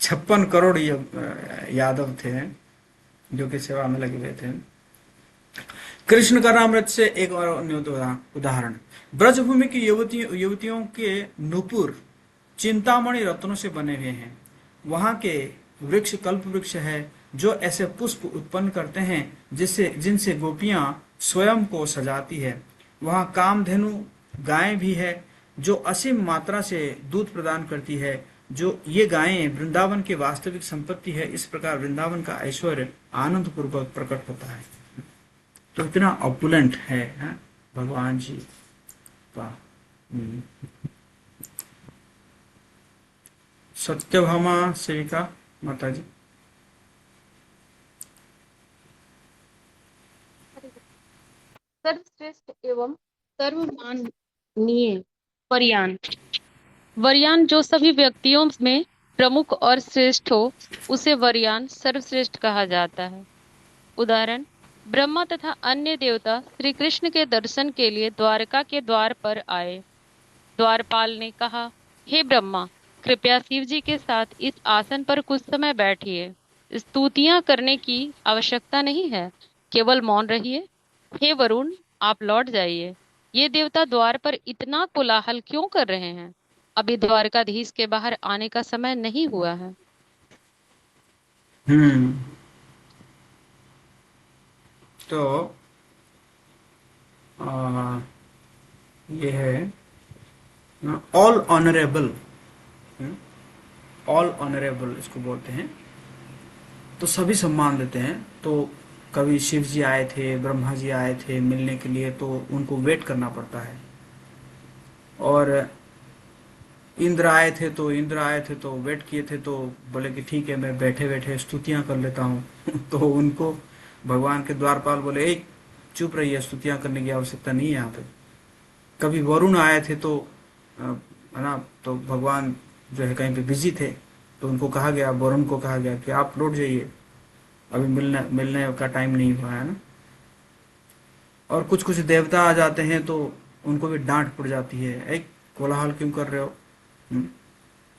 56 करोड़ यादव थे जो कि सेवा में लगे हुए थे। कृष्ण कर्णामृत से एक और अन्य उदाहरण, ब्रजभूमि की युवतियों के नुपुर चिंतामणि रत्नों से बने हुए हैं। वहां के वृक्ष कल्प वृक्ष है जो ऐसे पुष्प उत्पन्न करते हैं जिनसे गोपियां स्वयं को सजाती है। वहां कामधेनु गायें भी है जो असीम मात्रा से दूध प्रदान करती है। जो ये गायें वृंदावन की वास्तविक संपत्ति है। इस प्रकार वृंदावन का ऐश्वर्य आनंद पूर्वक प्रकट होता है। तो इतना ऑपुलेंट है भगवान जी का। सत्यभामा सेविका माता जी। सर्वश्रेष्ठ एवं सर्वमाननीय वरयान, वरयान जो सभी व्यक्तियों में प्रमुख और श्रेष्ठ हो, उसे वरयान सर्वश्रेष्ठ कहा जाता है। उदाहरण, ब्रह्मा तथा अन्य देवता श्री कृष्ण के दर्शन के लिए द्वारका के द्वार पर आए। द्वारपाल ने कहा, हे ब्रह्मा, कृपया शिव जी के साथ इस आसन पर कुछ समय बैठिए। स्तुतियां करने की आवश्यकता नहीं है, केवल मौन रहिए। हे वरुण, आप लौट जाइए। ये देवता द्वार पर इतना कोलाहल क्यों कर रहे हैं? अभी द्वारकाधीश के बाहर आने का समय नहीं हुआ है। तो ये है ऑल ऑनरेबल, ऑल ऑनरेबल इसको बोलते हैं। तो सभी सम्मान देते हैं। तो कभी शिव जी आए थे, ब्रह्मा जी आए थे मिलने के लिए, तो उनको वेट करना पड़ता है। और इंद्र आए थे तो वेट किए थे, तो बोले कि ठीक है मैं बैठे बैठे स्तुतियां कर लेता हूँ। तो उनको भगवान के द्वारपाल बोले, एक चुप रहिए, स्तुतियां करने की आवश्यकता नहीं है यहाँ पे। कभी वरुण आए थे तो है ना, तो भगवान जो है कहीं पे बिजी थे, तो उनको कहा गया, वरुण को कहा गया कि आप लौट जाइए, अभी मिलने का टाइम नहीं हुआ है ना। और कुछ कुछ देवता आ जाते हैं तो उनको भी डांट पड़ जाती है, एक कोलाहल क्यों कर रहे हो,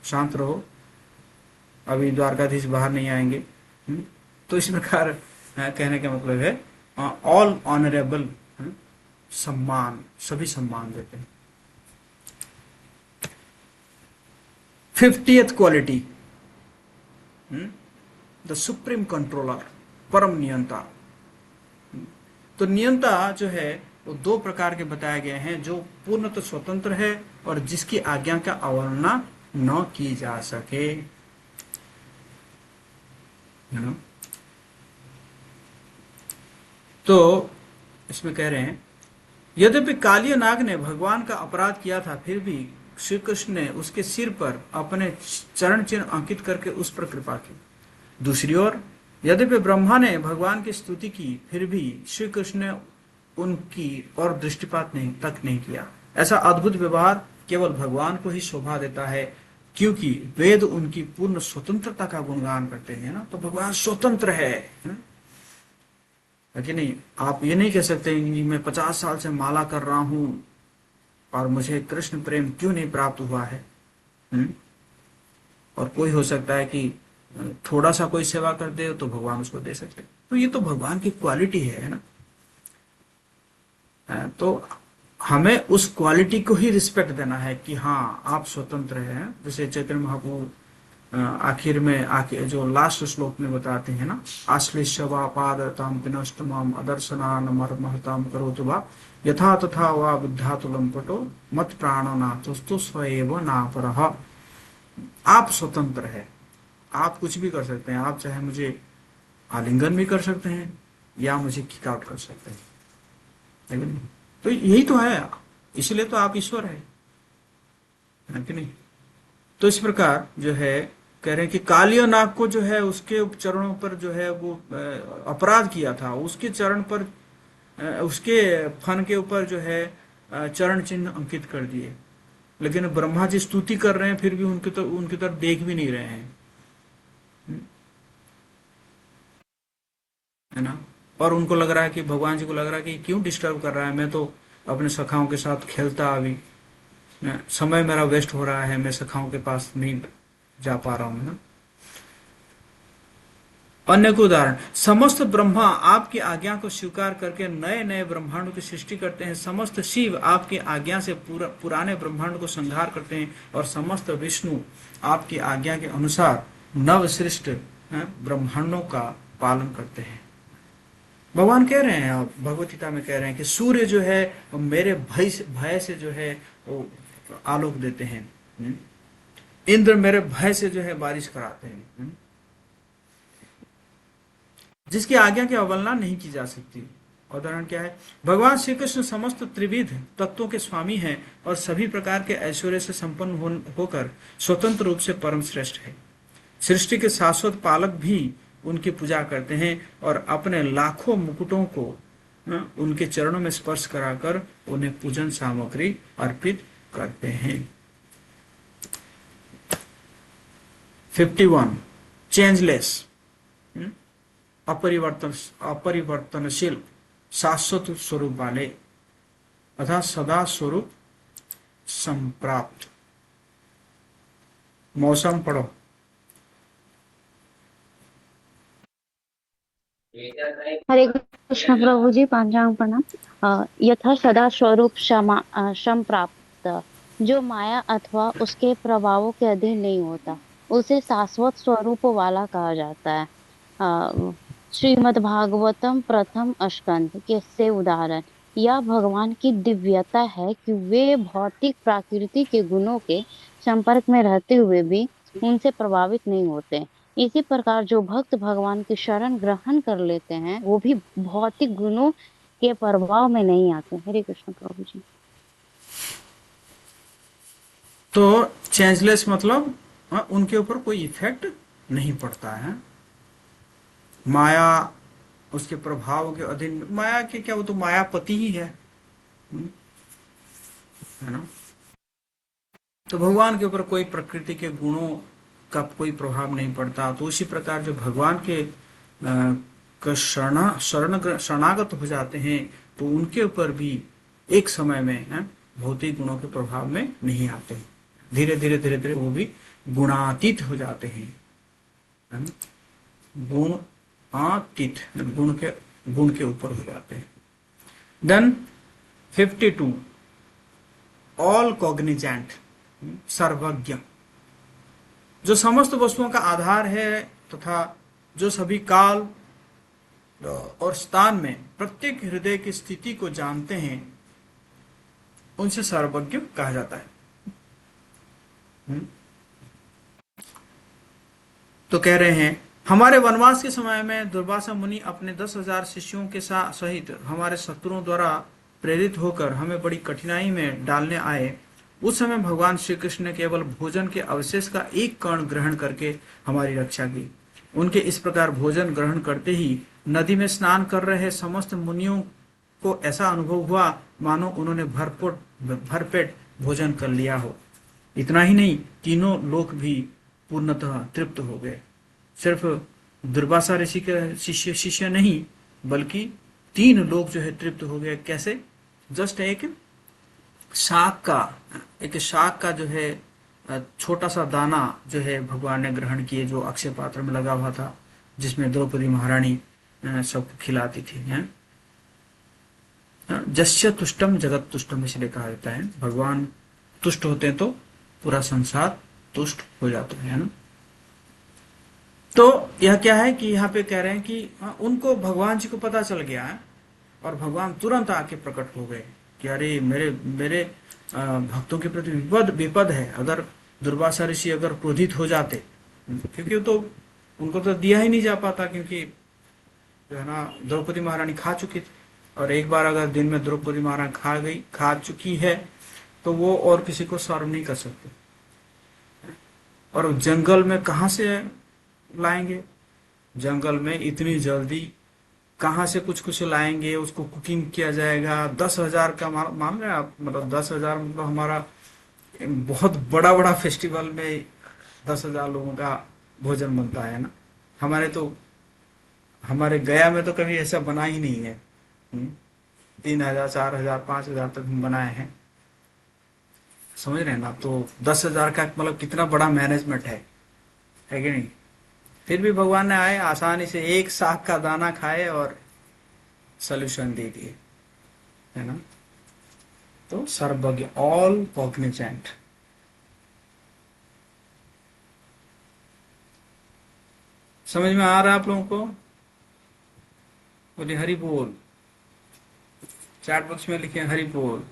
शांत रहो, अभी द्वारकाधीश बाहर नहीं आएंगे। तो इस प्रकार कहने का मतलब है ऑल ऑनरेबल, सम्मान, सभी सम्मान देते हैं। 50th quality, the supreme controller, परम नियंता। तो नियंता जो है वो दो प्रकार के बताए गए हैं, जो पूर्णतः स्वतंत्र है और जिसकी आज्ञा का अवहेलना न की जा सके। तो इसमें कह रहे हैं, यद्यपि कालिया नाग ने भगवान का अपराध किया था, फिर भी श्री कृष्ण ने उसके सिर पर अपने चरण चिन्ह अंकित करके उस पर कृपा की। दूसरी ओर यद्यपि ब्रह्मा ने भगवान की स्तुति की, फिर भी श्री कृष्ण ने उनकी और दृष्टिपात नहीं किया। ऐसा अद्भुत व्यवहार केवल भगवान को ही शोभा देता है, क्योंकि वेद उनकी पूर्ण स्वतंत्रता का गुणगान करते हैं ना। तो भगवान स्वतंत्र है कि नहीं। आप ये नहीं कह सकते कि मैं 50 साल से माला कर रहा हूं और मुझे कृष्ण प्रेम क्यों नहीं प्राप्त हुआ है। और कोई हो सकता है कि थोड़ा सा कोई सेवा कर दे तो भगवान उसको दे सकते। तो ये तो भगवान की क्वालिटी है ना। तो हमें उस क्वालिटी को ही रिस्पेक्ट देना है कि हाँ आप स्वतंत्र हैं। जैसे चैतन्य महाप्रभु आखिर में जो लास्ट श्लोक में बताते हैं ना, आश्लिष्य वा पादताम पिनष्टमाम अदर्शनान मर्महताम करोतु वा यथा तथा वा बुद्धातुलम पटो मत प्राणो नाथस्तु स्वएव नापरः। आप स्वतंत्र है, आप कुछ भी कर सकते हैं। आप चाहे मुझे आलिंगन भी कर सकते हैं या मुझे किक आउट कर सकते हैं, लेकिन तो यही तो है, इसलिए तो आप ईश्वर है कि नहीं। तो इस प्रकार जो है कह रहे हैं कि कालिया नाग को जो है उसके चरणों पर जो है वो अपराध किया था, उसके चरण पर उसके फन के ऊपर जो है चरण चिन्ह अंकित कर दिए। लेकिन ब्रह्मा जी स्तुति कर रहे हैं, फिर भी उनकी तरफ देख भी नहीं रहे हैं, है ना। और उनको लग रहा है कि भगवान जी को लग रहा है कि क्यों डिस्टर्ब कर रहा है, मैं तो अपने सखाओं के साथ खेलता अभी, समय मेरा वेस्ट हो रहा है, मैं सखाओं के पास नहीं जा पा रहा हूं ना। अन्य को उदाहरण, समस्त ब्रह्मा आपकी आज्ञा को स्वीकार करके नए नए ब्रह्मांडों की सृष्टि करते हैं, समस्त शिव आपकी आज्ञा से पुराने ब्रह्मांड को संहार करते हैं, और समस्त विष्णु आपकी आज्ञा के अनुसार नव सृष्ट ब्रह्मांडों का पालन करते हैं। भगवान कह रहे हैं, भगवत गीता में कह रहे हैं कि सूर्य जो है मेरे भय से जो है वो आलोक देते हैं, इंद्र मेरे भय से जो है बारिश कराते हैं, जिसकी आज्ञा की अवहेलना नहीं की जा सकती। उदाहरण क्या है, भगवान श्री कृष्ण समस्त त्रिविध तत्वों के स्वामी हैं और सभी प्रकार के ऐश्वर्य से संपन्न होकर स्वतंत्र रूप से परम श्रेष्ठ है। सृष्टि के शाश्वत पालक भी उनकी पूजा करते हैं और अपने लाखों मुकुटों को उनके चरणों में स्पर्श कराकर उन्हें पूजन सामग्री अर्पित करते हैं। 51 चेंजलेस, अपरिवर्तनशील शाश्वत स्वरूप वाले अर्थात सदा स्वरूप संप्राप्त। मौसम पढ़ो। हरे कृष्ण प्रभु जी, पांचांग प्रणाम। यथा सदा स्वरूप संप्राप्त, जो माया अथवा उसके प्रभावों के अधीन नहीं होता, उसे शाश्वत स्वरूप वाला कहा जाता है। श्रीमद् भागवतम प्रथम स्कंध के से उदाहरण, यह भगवान की दिव्यता है कि वे भौतिक प्रकृति के गुणों के संपर्क में रहते हुए भी उनसे प्रभावित नहीं होते। इसी प्रकार जो भक्त भगवान की शरण ग्रहण कर लेते हैं वो भी भौतिक गुणों के प्रभाव में नहीं आते। हरे कृष्ण प्रभु जी। तो चेंजलेस मतलब उनके ऊपर कोई इफेक्ट नहीं पड़ता है। माया उसके प्रभाव के अधीन, माया के क्या, वो तो मायापति ही है ना। तो भगवान के ऊपर कोई प्रकृति के गुणों का कोई प्रभाव नहीं पड़ता। तो उसी प्रकार जो भगवान के शरणागत हो जाते हैं तो उनके ऊपर भी एक समय में भौतिक गुणों के प्रभाव में नहीं आते। धीरे धीरे धीरे धीरे वो भी गुणातीत हो जाते हैं, गुणातीत, गुण के ऊपर हो जाते हैं। देन 52 ऑल कॉग्निजेंट, सर्वज्ञ, जो समस्त वस्तुओं का आधार है तथा जो सभी काल और स्थान में प्रत्येक हृदय की स्थिति को जानते हैं, उनसे सर्वज्ञ कहा जाता है। तो कह रहे हैं, हमारे वनवास के समय में दुर्वासा मुनि अपने 10,000 शिष्यों के सहित हमारे शत्रुओं द्वारा प्रेरित होकर हमें बड़ी कठिनाई में डालने आए। उस समय भगवान श्री कृष्ण ने केवल भोजन के अवशेष का एक कण ग्रहण करके हमारी रक्षा की। उनके इस प्रकार भोजन ग्रहण करते ही नदी में स्नान कर रहे समस्त मुनियों को ऐसा अनुभव हुआ मानो उन्होंने भरपेट भोजन कर लिया हो। इतना ही नहीं, तीनों लोग भी पूर्णतः तृप्त हो गए। सिर्फ दुर्वासा ऋषि के शिष्य नहीं, बल्कि 3 लोग जो है तृप्त हो गए। कैसे? जस्ट एक शाक का जो है छोटा सा दाना जो है भगवान ने ग्रहण किए, जो अक्षय पात्र में लगा हुआ था, जिसमें द्रौपदी महारानी सबको खिलाती थी। जस्य तुष्टम जगत तुष्टम इसलिए कहा जाता है। भगवान तुष्ट होते हैं तो पूरा संसार तुष्ट हो जाता है ना। तो यह क्या है कि यहाँ पे कह रहे हैं कि उनको भगवान जी को पता चल गया है और भगवान तुरंत आके प्रकट हो गए कि अरे मेरे भक्तों के प्रति विपद है। अगर दुर्वासा ऋषि अगर क्रोधित हो जाते, क्योंकि तो उनको तो दिया ही नहीं जा पाता, क्योंकि जो है ना द्रौपदी महारानी खा चुकी थी, और एक बार अगर दिन में द्रौपदी महारानी खा चुकी है तो वो और किसी को सर्व नहीं कर सकते। और जंगल में कहाँ से लाएंगे? जंगल में इतनी जल्दी कहाँ से कुछ लाएंगे? उसको कुकिंग किया जाएगा। 10,000 का मान रहे आप, मतलब 10,000 मतलब हमारा बहुत बड़ा फेस्टिवल में 10,000 लोगों का भोजन बनता है ना। हमारे गया में तो कभी ऐसा बना ही नहीं है। 3,000, 4,000, 5,000 तक हम बनाए हैं। समझ रहे हैं ना? तो 10,000 का मतलब कितना बड़ा मैनेजमेंट है कि नहीं? फिर भी भगवान ने आए, आसानी से एक साग का दाना खाए और सोल्यूशन दे दिए, है ना? तो सर्वज्ञ, ऑल कॉग्निजेंट। समझ में आ रहा है आप लोगों को? बोले हरि बोल। चैट बॉक्स में लिखे हरि बोल।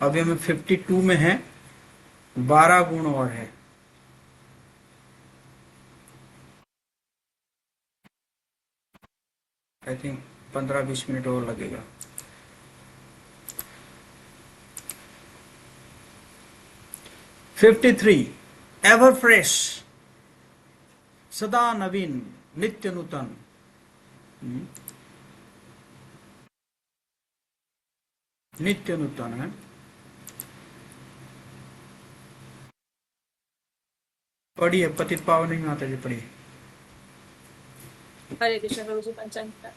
अभी हमें 52 में है, 12 गुण और है। आई थिंक 15-20 मिनट और लगेगा। फिफ्टी थ्री, एवर फ्रेश, सदा नवीन, नित्य नूतन। नित्य नूतन है। पढ़िए, पतित पावनी माता जी पढ़िए। हरे कृष्ण प्रभु जी। पंचांग पाठ।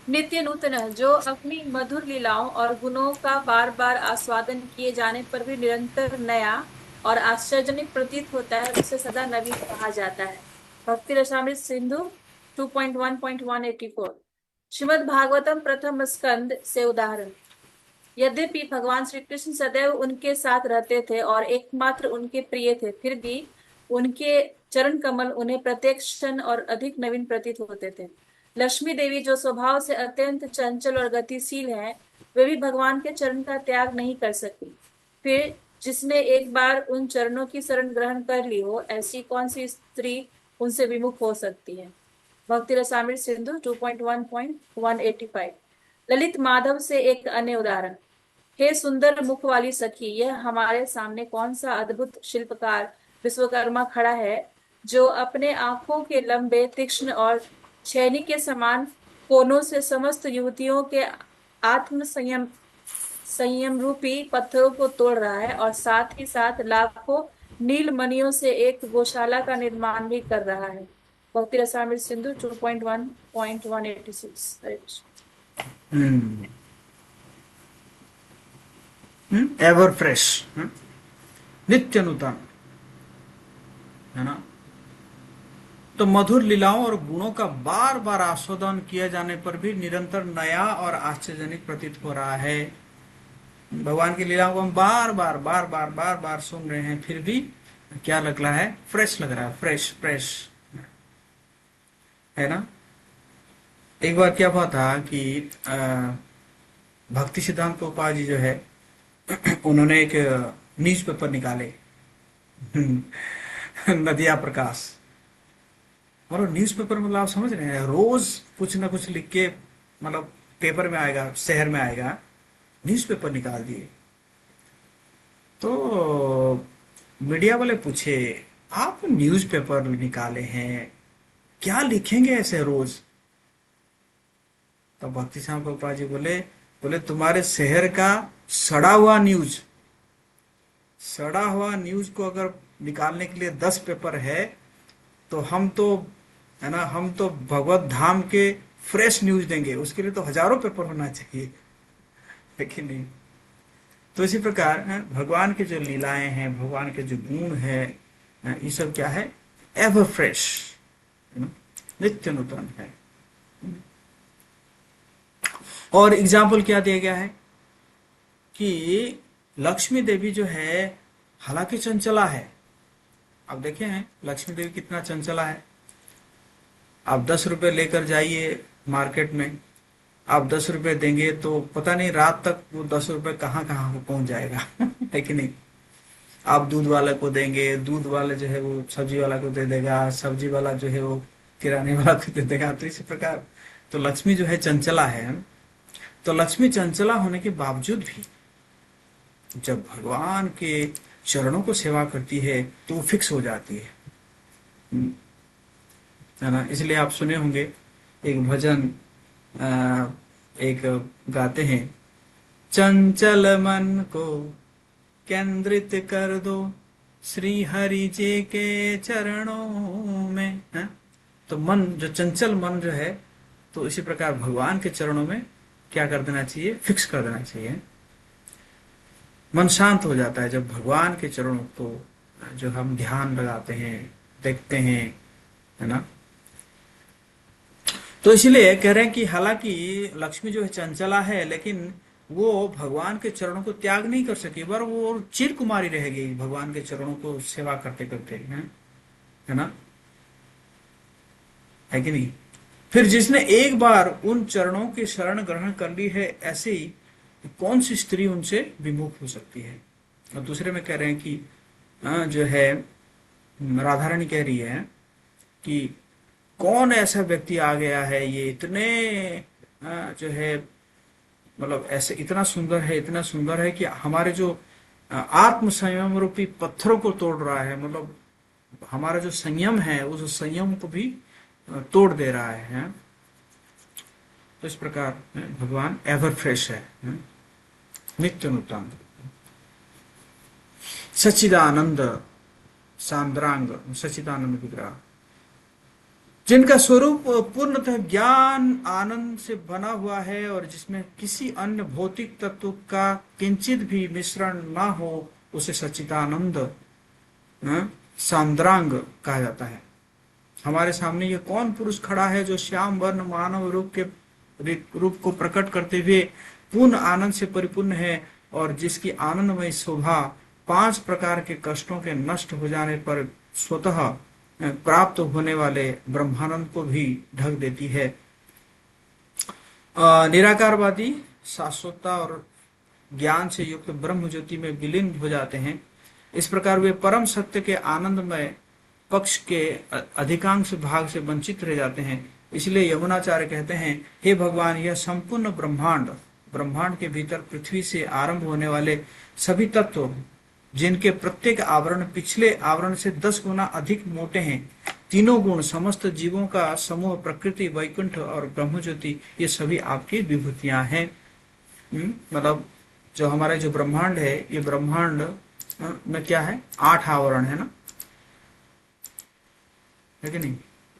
नित्य नूतन, जो अपनी मधुर लीलाओं और गुणों का बार बार आस्वादन किए जाने पर भी निरंतर नया और आश्चर्यजनक प्रतीत होता है, उसे सदा नवीन कहा जाता है। भक्ति रसामृत सिंधु 2.1.184। श्रीमद् भागवतम प्रथम स्कंद से उदाहरण। यद्यपि भगवान श्री कृष्ण सदैव उनके साथ रहते थे और एकमात्र उनके प्रिय थे, फिर भी उनके चरण कमल उन्हें प्रत्येक क्षण और अधिक नवीन प्रतीत होते थे। लक्ष्मी देवी, जो स्वभाव से अत्यंत चंचल और गतिशील है, वे भी भगवान के चरण का त्याग नहीं कर सकती। फिर जिसने एक बार उन चरणों की शरण ग्रहण कर ली हो, ऐसी कौन सी स्त्री उनसे विमुख हो सकती है? भक्ति रसामृत सिंधु 2.1.185। ललित माधव से एक अन्य उदाहरण। हे सुंदर मुख वाली सखी, यह हमारे सामने कौन सा अद्भुत शिल्पकार विश्वकर्मा खड़ा है, जो अपने आंखों के लंबे, तीक्ष्ण और छेनी के समान कोनों से समस्त युवतियों के आत्म संयम रूपी पत्थरों को तोड़ रहा है और साथ ही साथ लाखों नील मणियों से एक गौशाला का निर्माण भी कर रहा है। भक्ति रसामृत सिंधु 2.1.186। हरे कृष्ण। एवर फ्रेश, नित्य नूतन, है ना? तो मधुर लीलाओं और गुणों का बार बार आस्वादन किया जाने पर भी निरंतर नया और आश्चर्यजनक प्रतीत हो रहा है। भगवान की लीलाओं को हम बार बार सुन रहे हैं, फिर भी क्या लग रहा है? फ्रेश लग रहा है। फ्रेश फ्रेश, है ना? एक बार क्या हुआ था कि भक्ति सिद्धांत गोपाल जी जो है, उन्होंने एक न्यूज़पेपर निकाले, नदिया प्रकाश। और न्यूज़पेपर मतलब आप समझ रहे हैं, रोज कुछ ना कुछ लिख के मतलब पेपर में आएगा, शहर में आएगा। न्यूज़पेपर निकाल दिए। तो मीडिया वाले पूछे, आप न्यूज़पेपर निकाले हैं, क्या लिखेंगे ऐसे रोज? तो भक्ति श्याम गोपाल जी बोले तुम्हारे शहर का सड़ा हुआ न्यूज को अगर निकालने के लिए 10 पेपर है, तो हम तो, है ना, हम तो भगवत धाम के फ्रेश न्यूज देंगे, उसके लिए तो हजारों पेपर होना चाहिए, है कि नहीं? तो इसी प्रकार भगवान के जो लीलाएं हैं, भगवान के जो गुण है, ये सब क्या है? एवर फ्रेश, नित्य नूतन है। और एग्जाम्पल क्या दिया गया है कि लक्ष्मी देवी जो है, हालांकि चंचला है। अब देखे हैं लक्ष्मी देवी कितना चंचला है। आप 10 रुपए लेकर जाइए मार्केट में, आप 10 रुपए देंगे तो पता नहीं रात तक वो 10 रुपए कहाँ कहाँ पहुंच जाएगा, है कि नहीं? आप दूध वाले को देंगे, दूध वाले जो है वो सब्जी वाला को दे देगा, सब्जी वाला जो है वो किराने वाला को दे देगा। तो इसी प्रकार तो लक्ष्मी जो है चंचला है। तो लक्ष्मी चंचला होने के बावजूद भी जब भगवान के चरणों को सेवा करती है तो वो फिक्स हो जाती है ना? इसलिए आप सुने होंगे एक भजन, एक गाते हैं, चंचल मन को केंद्रित कर दो श्री हरि जी के चरणों में, है? तो मन जो चंचल मन जो है, तो इसी प्रकार भगवान के चरणों में क्या कर देना चाहिए? फिक्स कर देना चाहिए। मन शांत हो जाता है जब भगवान के चरणों को जो हम ध्यान लगाते हैं, देखते हैं, है ना। तो इसलिए कह रहे हैं कि हालांकि लक्ष्मी जो है चंचला है, लेकिन वो भगवान के चरणों को त्याग नहीं कर सकी, पर वो चिर कुमारी रहेगी भगवान के चरणों को सेवा करते करते, है ना, है कि नहीं। फिर जिसने एक बार उन चरणों की शरण ग्रहण कर ली है, ऐसे ही कौन सी स्त्री उनसे विमुख हो सकती है। और दूसरे में कह रहे हैं कि जो है राधा रानी कह रही है कि कौन ऐसा व्यक्ति आ गया है, ये इतने जो है मतलब ऐसे इतना सुंदर है, इतना सुंदर है कि हमारे जो आत्म संयम रूपी पत्थरों को तोड़ रहा है, मतलब हमारा जो संयम है उस संयम को भी तोड़ दे रहा है। तो इस प्रकार भगवान एवर फ्रेश है, नित्य नूतन, सच्चिदानंद सांद्रांग, सच्चिदानंद विग्रह, जिनका स्वरूप पूर्णतः ज्ञान आनंद से बना हुआ है और जिसमें किसी अन्य भौतिक तत्व का किंचित भी मिश्रण ना हो, उसे सच्चिदानंद सांद्रांग कहा जाता है। हमारे सामने ये कौन पुरुष खड़ा है जो श्याम वर्ण मानव रूप को प्रकट करते हुए पूर्ण आनंद से परिपूर्ण है और जिसकी आनंदमय शोभा 5 प्रकार के कष्टों के नष्ट हो जाने पर स्वतः प्राप्त होने वाले ब्रह्मानंद को भी ढक देती है। निराकारवादी शाश्वतता और ज्ञान से युक्त ब्रह्म ज्योति में विलीन हो जाते हैं। इस प्रकार वे परम सत्य के आनंदमय पक्ष के अधिकांश भाग से वंचित रह जाते हैं। इसलिए यमुनाचार्य कहते हैं, हे भगवान, यह संपूर्ण ब्रह्मांड के भीतर पृथ्वी से आरंभ होने वाले सभी तत्व, जिनके प्रत्येक आवरण पिछले आवरण से 10 गुना अधिक मोटे हैं, तीनों गुण, समस्त जीवों का समूह, प्रकृति, वैकुंठ और ब्रह्म ज्योति, ये सभी आपकी विभूतियां हैं। मतलब जो हमारा जो ब्रह्मांड है, ये ब्रह्मांड में क्या है, 8 आवरण है ना, है कि नहीं।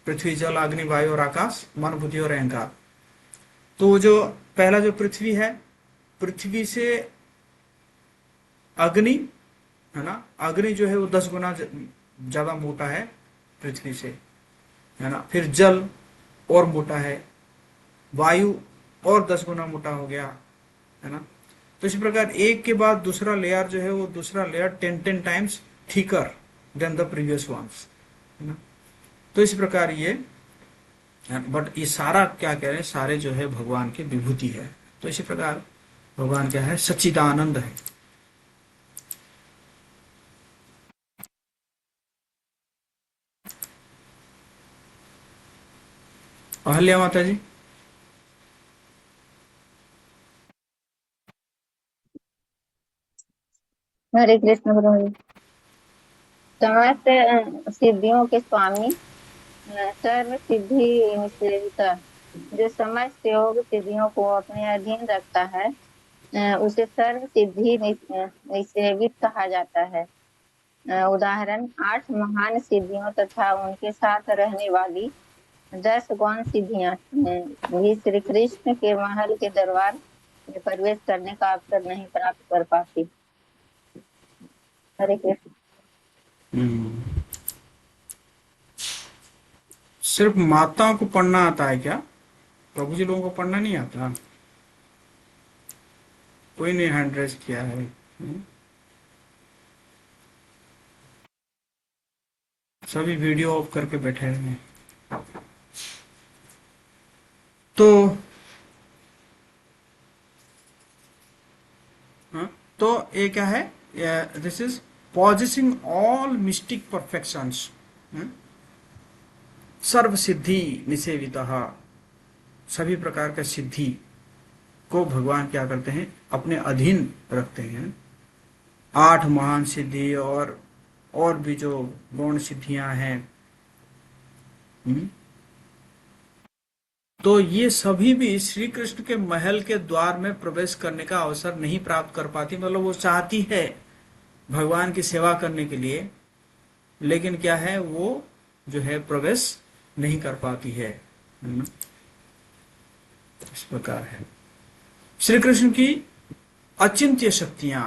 पृथ्वी, जल, अग्नि, वायु और आकाश, मन, बुद्धि और अहंकार। तो जो पहला जो पृथ्वी है, पृथ्वी से अग्नि, है ना, अग्नि जो है वो 10 गुना ज्यादा मोटा है पृथ्वी से, है ना। फिर जल और मोटा है, वायु और 10 गुना मोटा हो गया, है ना। तो इसी प्रकार एक के बाद दूसरा लेयर जो है वो दूसरा layer 10 times thicker than the previous ones, है ना। तो इस प्रकार ये, बट ये सारा क्या कह रहे हैं, सारे जो है भगवान की विभूति है। तो इसी प्रकार भगवान क्या है, सच्चिदानंद है। अहल्या माता जी। हरे कृष्ण प्रभु। समस्त सिद्धियों के स्वामी, सर्व सिद्धि निषेविता, जो समस्त योग सिद्धियों को अपने अधीन रखता है, उसे सर्व सिद्धि निषेवित कहा जाता है। उदाहरण, 8 महान सिद्धियों तथा उनके साथ रहने वाली 10 गौण सिद्धियां भी श्री कृष्ण के महल के दरबार में प्रवेश करने का अवसर नहीं प्राप्त कर पाती। हरे कृष्ण। सिर्फ माताओं को पढ़ना आता है क्या? प्रभु जी लोगों को पढ़ना नहीं आता? कोई ने हैंड रेज किया है? सभी वीडियो ऑफ करके बैठे हैं। तो ये क्या है? This is possessing all mystic perfections, सर्व सिद्धि निषेवितः, सभी प्रकार का सिद्धि को भगवान क्या करते हैं, अपने अधीन रखते हैं। 8 महान सिद्धि और भी जो गौण सिद्धियां हैं, तो ये सभी भी श्री कृष्ण के महल के द्वार में प्रवेश करने का अवसर नहीं प्राप्त कर पाती। मतलब वो चाहती है भगवान की सेवा करने के लिए, लेकिन क्या है, वो जो है प्रवेश नहीं कर पाती है। इस प्रकार है श्री कृष्ण की अचिंत्य शक्तियां,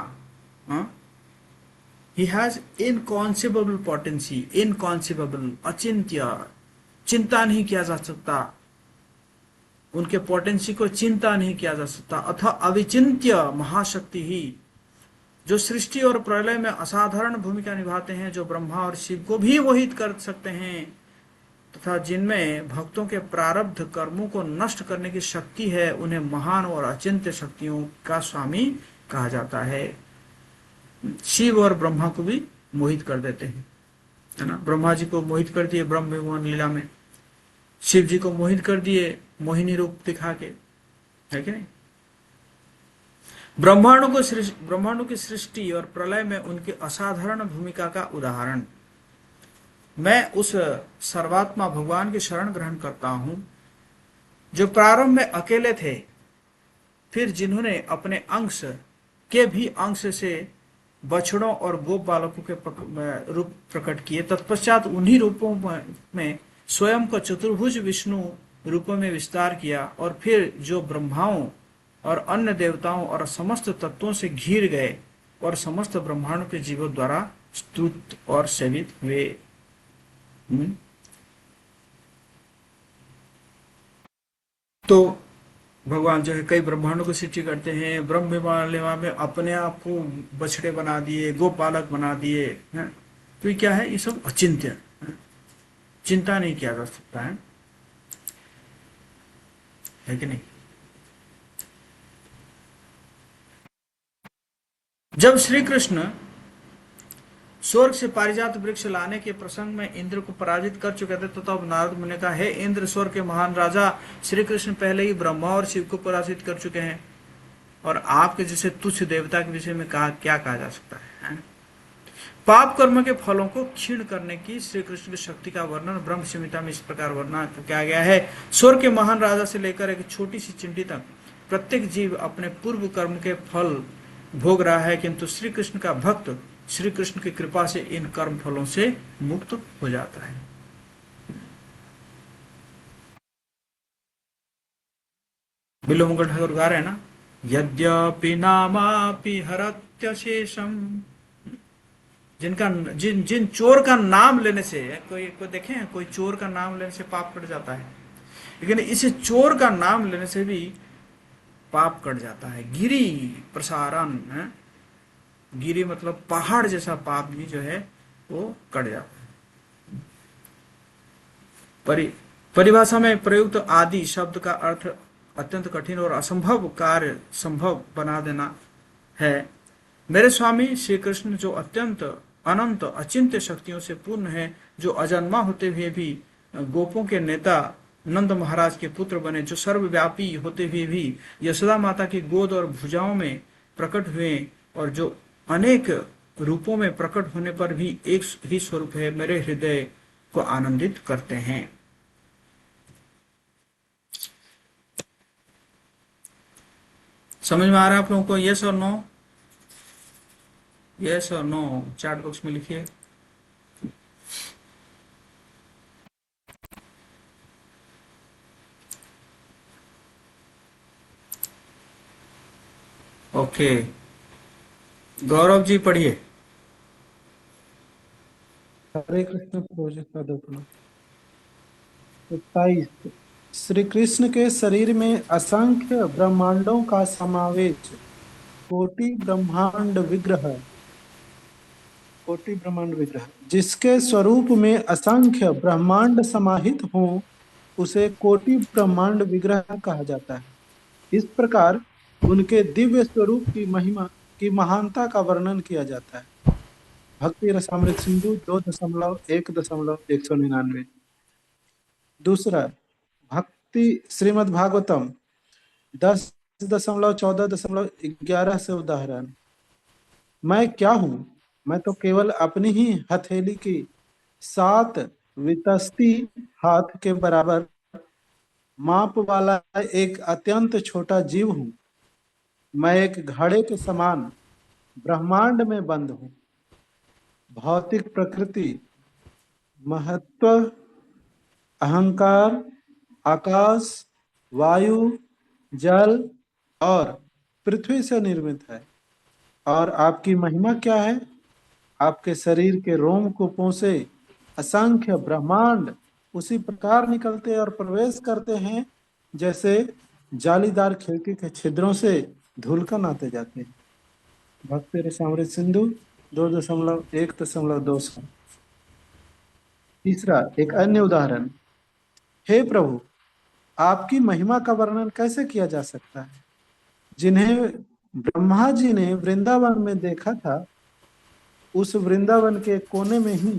ही हैज इनकॉन्सेबल पोटेंसी, इनकॉन्सेबल, अचिंत्य, चिंता नहीं किया जा सकता, उनके पोटेंसी को चिंता नहीं किया जा सकता, अथवा अविचिंत्य महाशक्ति ही, जो सृष्टि और प्रलय में असाधारण भूमिका निभाते हैं, जो ब्रह्मा और शिव को भी मोहित कर सकते हैं, तथा जिनमें भक्तों के प्रारब्ध कर्मों को नष्ट करने की शक्ति है, उन्हें महान और अचिंत्य शक्तियों का स्वामी कहा जाता है। शिव और ब्रह्मा को भी मोहित कर देते हैं, है ना। ब्रह्मा जी को मोहित कर दिए ब्रह्म विमान लीला में, शिव जी को मोहित कर दिए मोहिनी रूप दिखा के, है कि नहीं। ब्रह्मांडों की सृष्टि और प्रलय में उनकी असाधारण भूमिका का उदाहरण, मैं उस सर्वात्मा भगवान की शरण ग्रहण करता हूं, जो प्रारंभ में अकेले थे, फिर जिन्होंने अपने अंश के भी अंश से बछड़ों और गोप बालकों के रूप प्रकट किए, तत्पश्चात उन्हीं रूपों में स्वयं को चतुर्भुज विष्णु रूपों में विस्तार किया, और फिर जो ब्रह्माओं और अन्य देवताओं और समस्त तत्वों से घिर गए और समस्त ब्रह्मांडों के जीवों द्वारा स्तुत और सेवित हुए। तो भगवान जो है कई ब्रह्मांडों को सृष्टि करते हैं, ब्रह्म विमान में अपने आप को बछड़े बना दिए, गोपालक बना दिए हैं। तो ये क्या है, ये सब अचिंत्य है, चिंता नहीं किया जा सकता है कि नहीं। जब श्री कृष्ण स्वर्ग से पारिजात वृक्ष लाने के प्रसंग में इंद्र को पराजित कर चुके थे, तो तब नारद मुनि ने कहा, हे इंद्र, स्वर्ग के महान राजा, श्री कृष्ण पहले ही ब्रह्मा और शिव को पराजित कर चुके हैं, और आपके जैसे तुच्छ देवता के विषय में क्या कहा जा सकता है। पाप कर्म के फलों को क्षीण करने की श्री कृष्ण की शक्ति का वर्णन ब्रह्म संहिता में इस प्रकार वर्णन किया गया है। स्वर्ग के महान राजा से लेकर एक छोटी सी चिंटी तक प्रत्येक जीव अपने पूर्व कर्म के फल भोग रहा है, किंतु श्री कृष्ण का भक्त श्री कृष्ण की कृपा से इन कर्म फलों से मुक्त हो जाता है। बिल्लो मंगल ठाकुर गा रहे हैं ना, यद्यपि नामापि हरत्य शेषम, जिन चोर का नाम लेने से, कोई देखे कोई चोर का नाम लेने से पाप कट जाता है, लेकिन इसे चोर का नाम लेने से भी पाप कट जाता है। गिरी प्रसारण है, गिरी मतलब पहाड़ जैसा पाप भी जो है वो कट जाता है। परिभाषा में प्रयुक्त आदि शब्द का अर्थ अत्यंत कठिन और असंभव कार्य संभव बना देना है। मेरे स्वामी श्री कृष्ण जो अत्यंत अनंत अचिंत्य शक्तियों से पूर्ण है, जो अजन्मा होते हुए भी गोपों के नेता नंद महाराज के पुत्र बने, जो सर्वव्यापी होते हुए भी यशोदा माता की गोद और भुजाओं में प्रकट हुए, और जो अनेक रूपों में प्रकट होने पर भी एक ही स्वरूप है, मेरे हृदय को आनंदित करते हैं। समझ में आ रहा है आप लोगों को? यस और नो? यस और नो चैट बॉक्स में लिखिए। ओके, गौरव जी पढ़िए। हरे कृष्ण प्रोजेक्ट का दोपना 27। श्री कृष्ण के शरीर में असंख्य ब्रह्मांडों का समावेश, कोटि ब्रह्मांड विग्रह, जिसके स्वरूप में असंख्य ब्रह्मांड समाहित हों, उसे कोटि ब्रह्मांड विग्रह कहा जाता है। इस प्रकार उनके दिव्य स्वरूप की महिमा की महानता का वर्णन किया जाता है। भक्ति रसामृत सिंधु 2.1.199। दूसरा, भक्ति श्रीमद् भागवतम 10.14.11 से उदाहरण। मैं क्या हूँ? मैं तो केवल अपनी ही हथेली की 7 वितस्ती हाथ के बराबर माप वाला एक अत्यंत छोटा जीव हूँ। मैं एक घड़े के समान ब्रह्मांड में बंद हूँ। भौतिक प्रकृति, महत्व, अहंकार, आकाश, वायु, जल और पृथ्वी से निर्मित है। और आपकी महिमा क्या है? आपके शरीर के रोम को पोंसे असंख्य ब्रह्मांड उसी प्रकार निकलते और प्रवेश करते हैं जैसे जालीदार खिड़की के छिद्रों से धूलकण आते जाते हैं। भक्ति रसामृत सिंधु 2.1.2। तीसरा एक अन्य उदाहरण, हे प्रभु, आपकी महिमा का वर्णन कैसे किया जा सकता है? जिन्हें ब्रह्मा जी ने वृंदावन में देखा था, उस वृंदावन के कोने में ही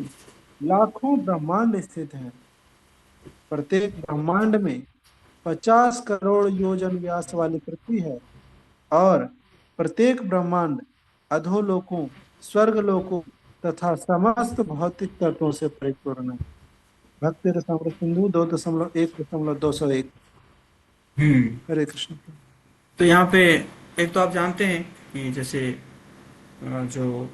लाखों ब्रह्मांड स्थित हैं। प्रत्येक ब्रह्मांड में 50 करोड़ योजन व्यास वाली पृथ्वी है और प्रत्येक ब्रह्मांड अधोलोकों, स्वर्गलोकों तथा समस्त भौतिक तत्वों से परिपूर्ण है। भक्ति रसामृत सिंधु 2.1.201। हरे कृष्ण। तो यहाँ पे एक तो आप जानते हैं कि जैसे जो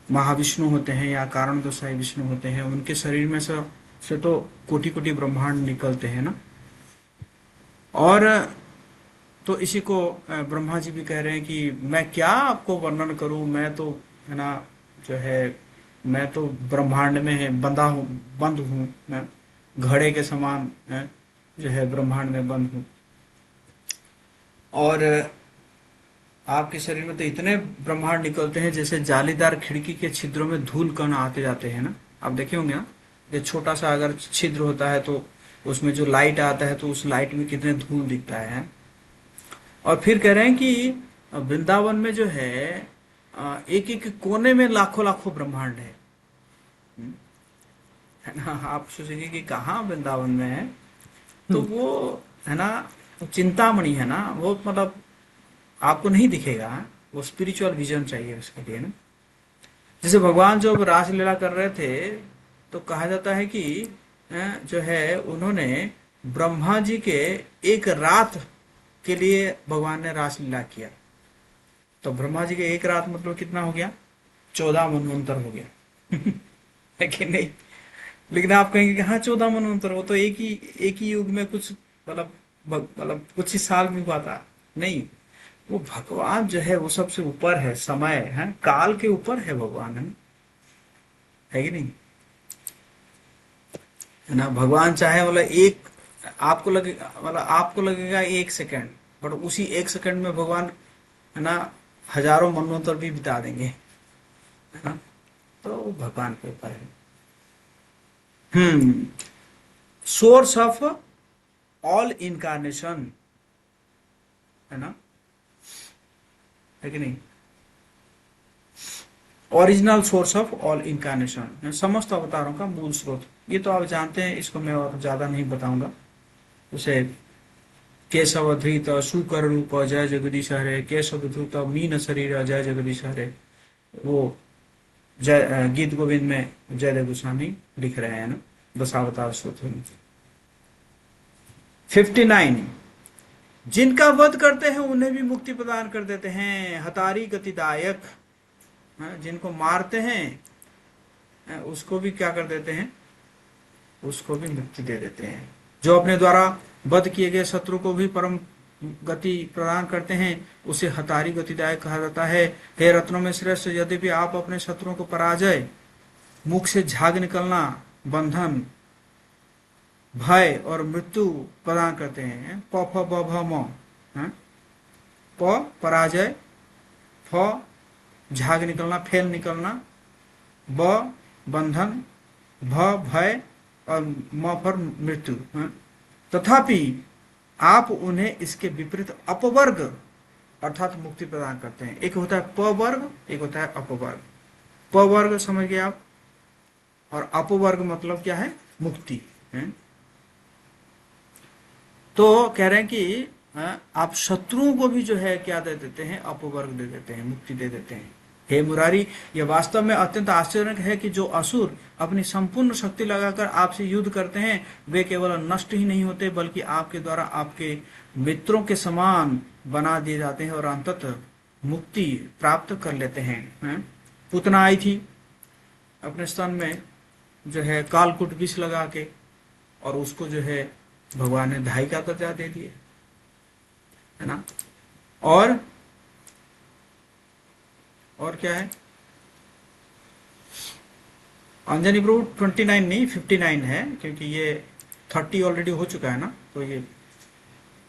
महाविष्णु होते हैं या कारण गोसाई विष्णु होते हैं, उनके शरीर में से तो कोटि कोटि ब्रह्मांड निकलते हैं ना। और तो इसी को ब्रह्मा जी भी कह रहे हैं कि मैं क्या आपको वर्णन करूं, मैं तो है ना जो है, मैं तो ब्रह्मांड में है बंधा हूँ, बंद हूँ, मैं घड़े के समान है, जो है ब्रह्मांड में बंद हूँ। और आपके शरीर में तो इतने ब्रह्मांड निकलते हैं जैसे जालीदार खिड़की के छिद्रों में धूल कण आते जाते हैं ना। आप देखे होंगे ना, ये छोटा सा अगर छिद्र होता है तो उसमें जो लाइट आता है तो उस लाइट में कितने धूल दिखता है। और फिर कह रहे हैं कि वृंदावन में जो है एक एक कोने में लाखों लाखों ब्रह्मांड है ना। आप सोचेंगे कि कहाँ वृंदावन में है, तो वो है ना चिंतामणि है ना, वो मतलब आपको नहीं दिखेगा, वो स्पिरिचुअल विजन चाहिए उसके लिए ना। जैसे भगवान जब रासलीला कर रहे थे तो कहा जाता है कि जो है उन्होंने ब्रह्मा जी के एक रात के लिए भगवान ने रासलीला किया। तो ब्रह्मा जी के एक रात मतलब कितना हो गया? 14 मनवंतर हो गया है कि नहीं? लेकिन आप कहेंगे कि हाँ 14 मनवंतर, वो तो एक ही युग में कुछ मतलब कुछ ही साल में हुआ था। नहीं, वो भगवान जो है वो सबसे ऊपर है, समय है, काल के ऊपर है भगवान, है कि नहीं? है ना। भगवान चाहे मतलब एक आपको लगेगा 1 सेकंड, बट उसी 1 सेकंड में भगवान है ना हजारों मनवंतर भी बिता देंगे, है ना। तो भगवान के ऊपर है। सोर्स ऑफ ऑल इनकारनेशन, है ना, है कि नहीं? Original source of all incarnation, समस्त अवतारों का मूल स्रोत। ये तो आप जानते हैं, इसको मैं और ज्यादा नहीं बताऊंगा। जैसे केशव धृत सुकर रूप जय जगदीश हरे, केशव धृत मीन शरीर जय जगदीश हरे, वो जय गीत गोविंद में जयदेव गोस्वामी लिख रहे हैं ना, दशावतार स्तोत्र में। 59, जिनका वध करते हैं उन्हें भी मुक्ति प्रदान कर देते हैं, हतारी गतिदायक। जिनको मारते हैं उसको भी क्या कर देते हैं? उसको भी मुक्ति दे देते हैं। जो अपने द्वारा वध किए गए शत्रु को भी परम गति प्रदान करते हैं, उसे हतारी गतिदायक कहा जाता है। हे रत्नों में श्रेष्ठ, यद्यपि आप अपने शत्रुओं को पराजय, मुख से झाग निकलना, बंधन, भय और मृत्यु प्रदान करते हैं। प फ ब भ म, प पराजय, फ झाग निकलना, फेल निकलना, ब बंधन, भ भय और म पर मृत्यु। तथापि आप उन्हें इसके विपरीत अपवर्ग अर्थात मुक्ति प्रदान करते हैं। एक होता है प वर्ग, एक होता है अपवर्ग। प वर्ग समझ गए आप, और अपवर्ग मतलब क्या है? मुक्ति है। तो कह रहे हैं कि आप शत्रुओं को भी जो है क्या दे देते हैं? अपवर्ग दे देते हैं, मुक्ति दे देते हैं। हे मुरारी, यह वास्तव में अत्यंत आश्चर्यजनक है कि जो असुर अपनी संपूर्ण शक्ति लगाकर आपसे युद्ध करते हैं, वे केवल नष्ट ही नहीं होते बल्कि आपके द्वारा आपके मित्रों के समान बना दिए जाते हैं और अंततः मुक्ति प्राप्त कर लेते हैं। पूतना आई थी अपने स्तन में जो है कालकूट विष लगा के, और उसको जो है भगवान ने ढाई का दर्जा दे दिए, है ना। और और क्या है? अंजनी प्रभु 29 नहीं 59 है, क्योंकि ये 30 ऑलरेडी हो चुका है ना, तो ये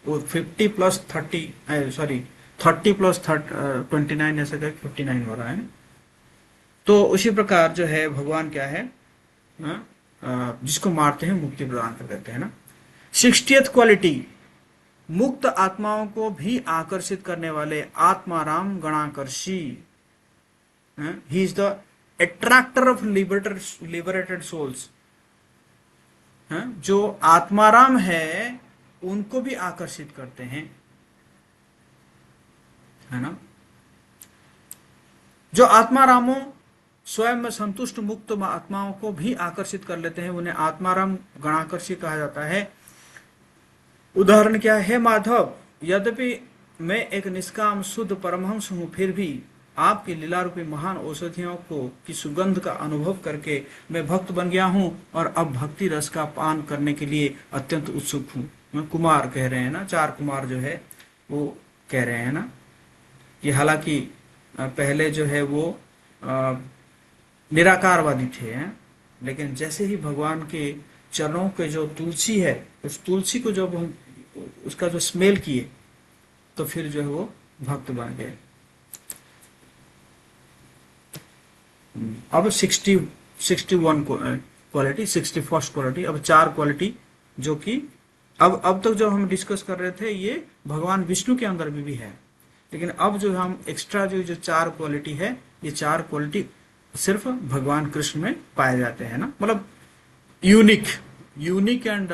वो 50 प्लस 30 सॉरी 30 प्लस 29 ऐसा करके 59 हो रहा है। तो उसी प्रकार जो है भगवान क्या है, जिसको मारते हैं मुक्ति प्रदान कर देते हैं ना। 60th क्वालिटी, मुक्त आत्माओं को भी आकर्षित करने वाले आत्माराम गणाकर्षी। He is the attractor of liberated souls. जो आत्माराम है उनको भी आकर्षित करते हैं, है ना। जो आत्मारामों स्वयं में संतुष्ट मुक्त आत्माओं को भी आकर्षित कर लेते हैं, उन्हें आत्माराम गणाकर्षी कहा जाता है। उदाहरण क्या है? माधव, यद्यपि मैं एक निष्काम शुद्ध परमहंस हूं, फिर भी आपकी लीला रूपी महान औषधियों को की सुगंध का अनुभव करके मैं भक्त बन गया हूं और अब भक्ति रस का पान करने के लिए अत्यंत उत्सुक हूं। कुमार कह रहे हैं ना, 4 कुमार जो है वो कह रहे हैं ना कि हालांकि पहले जो है वो निराकारवादी थे, लेकिन जैसे ही भगवान के चरणों के जो तुलसी है, उस तुलसी को जब हम उसका जो स्मेल किए तो फिर जो है वो भक्त बन गए। अब 61 क्वालिटी, 61st क्वालिटी, अब 4 क्वालिटी जो कि अब तक जो हम डिस्कस कर रहे थे ये भगवान विष्णु के अंदर भी है, लेकिन अब जो हम एक्स्ट्रा जो 4 क्वालिटी है, ये 4 क्वालिटी सिर्फ भगवान कृष्ण में पाए जाते हैं ना, मतलब यूनिक एंड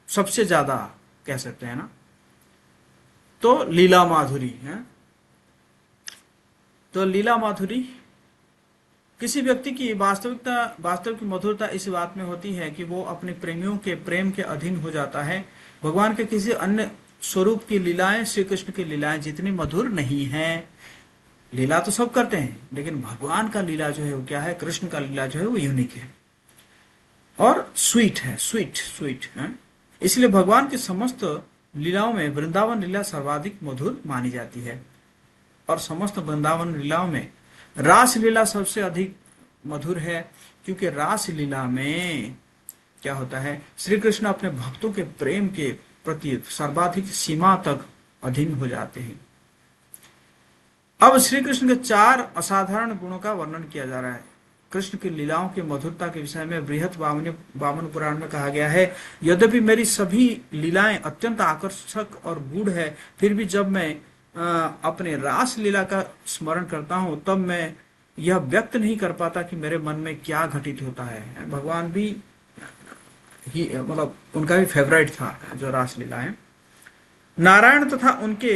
सबसे ज्यादा कह सकते हैं ना। तो लीला माधुरी है, तो लीला माधुरी किसी व्यक्ति की वास्तविक मधुरता इस बात में होती है कि वो अपने प्रेमियों के प्रेम के अधीन हो जाता है। भगवान के किसी अन्य स्वरूप की लीलाएं श्री कृष्ण की लीलाएं जितनी मधुर नहीं है। लीला तो सब करते हैं, लेकिन भगवान का लीला जो है वो क्या है, कृष्ण का लीला जो है वो यूनिक है और स्वीट है, स्वीट है। इसलिए भगवान की समस्त लीलाओं में वृंदावन लीला सर्वाधिक मधुर मानी जाती है और समस्त वृंदावन लीलाओं में रास लीला सबसे अधिक मधुर है, क्योंकि रास लीला में क्या होता है, श्री कृष्ण अपने भक्तों के प्रेम के प्रति सर्वाधिक सीमा तक अधीन हो जाते हैं। अब श्री कृष्ण के 4 असाधारण गुणों का वर्णन किया जा रहा है। कृष्ण की लीलाओं की मधुरता के विषय में बृहत वामन पुराण में कहा गया है, यद्यपि मेरी सभी लीलाएं अत्यंत आकर्षक और गूढ़ है, फिर भी जब मैं अपने रास लीला का स्मरण करता हूं तब मैं यह व्यक्त नहीं कर पाता कि मेरे मन में क्या घटित होता है। भगवान भी मतलब उनका भी फेवरेट था जो रास लीला है। नारायण तथा उनके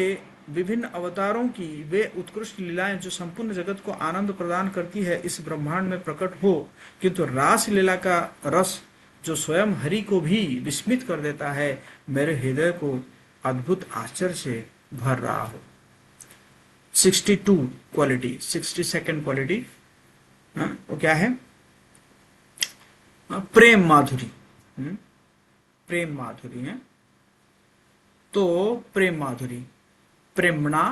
विभिन्न अवतारों की वे उत्कृष्ट लीलाएं जो संपूर्ण जगत को आनंद प्रदान करती है इस ब्रह्मांड में प्रकट हो, किंतु रास लीला का रस जो स्वयं हरि को भी विस्मित कर देता है, मेरे हृदय को अद्भुत आश्चर्य से भर रहा हो। 62 क्वालिटी, 62nd क्वालिटी वो क्या है, प्रेम माधुरी। प्रेम माधुरी है, तो प्रेम माधुरी प्रेमणा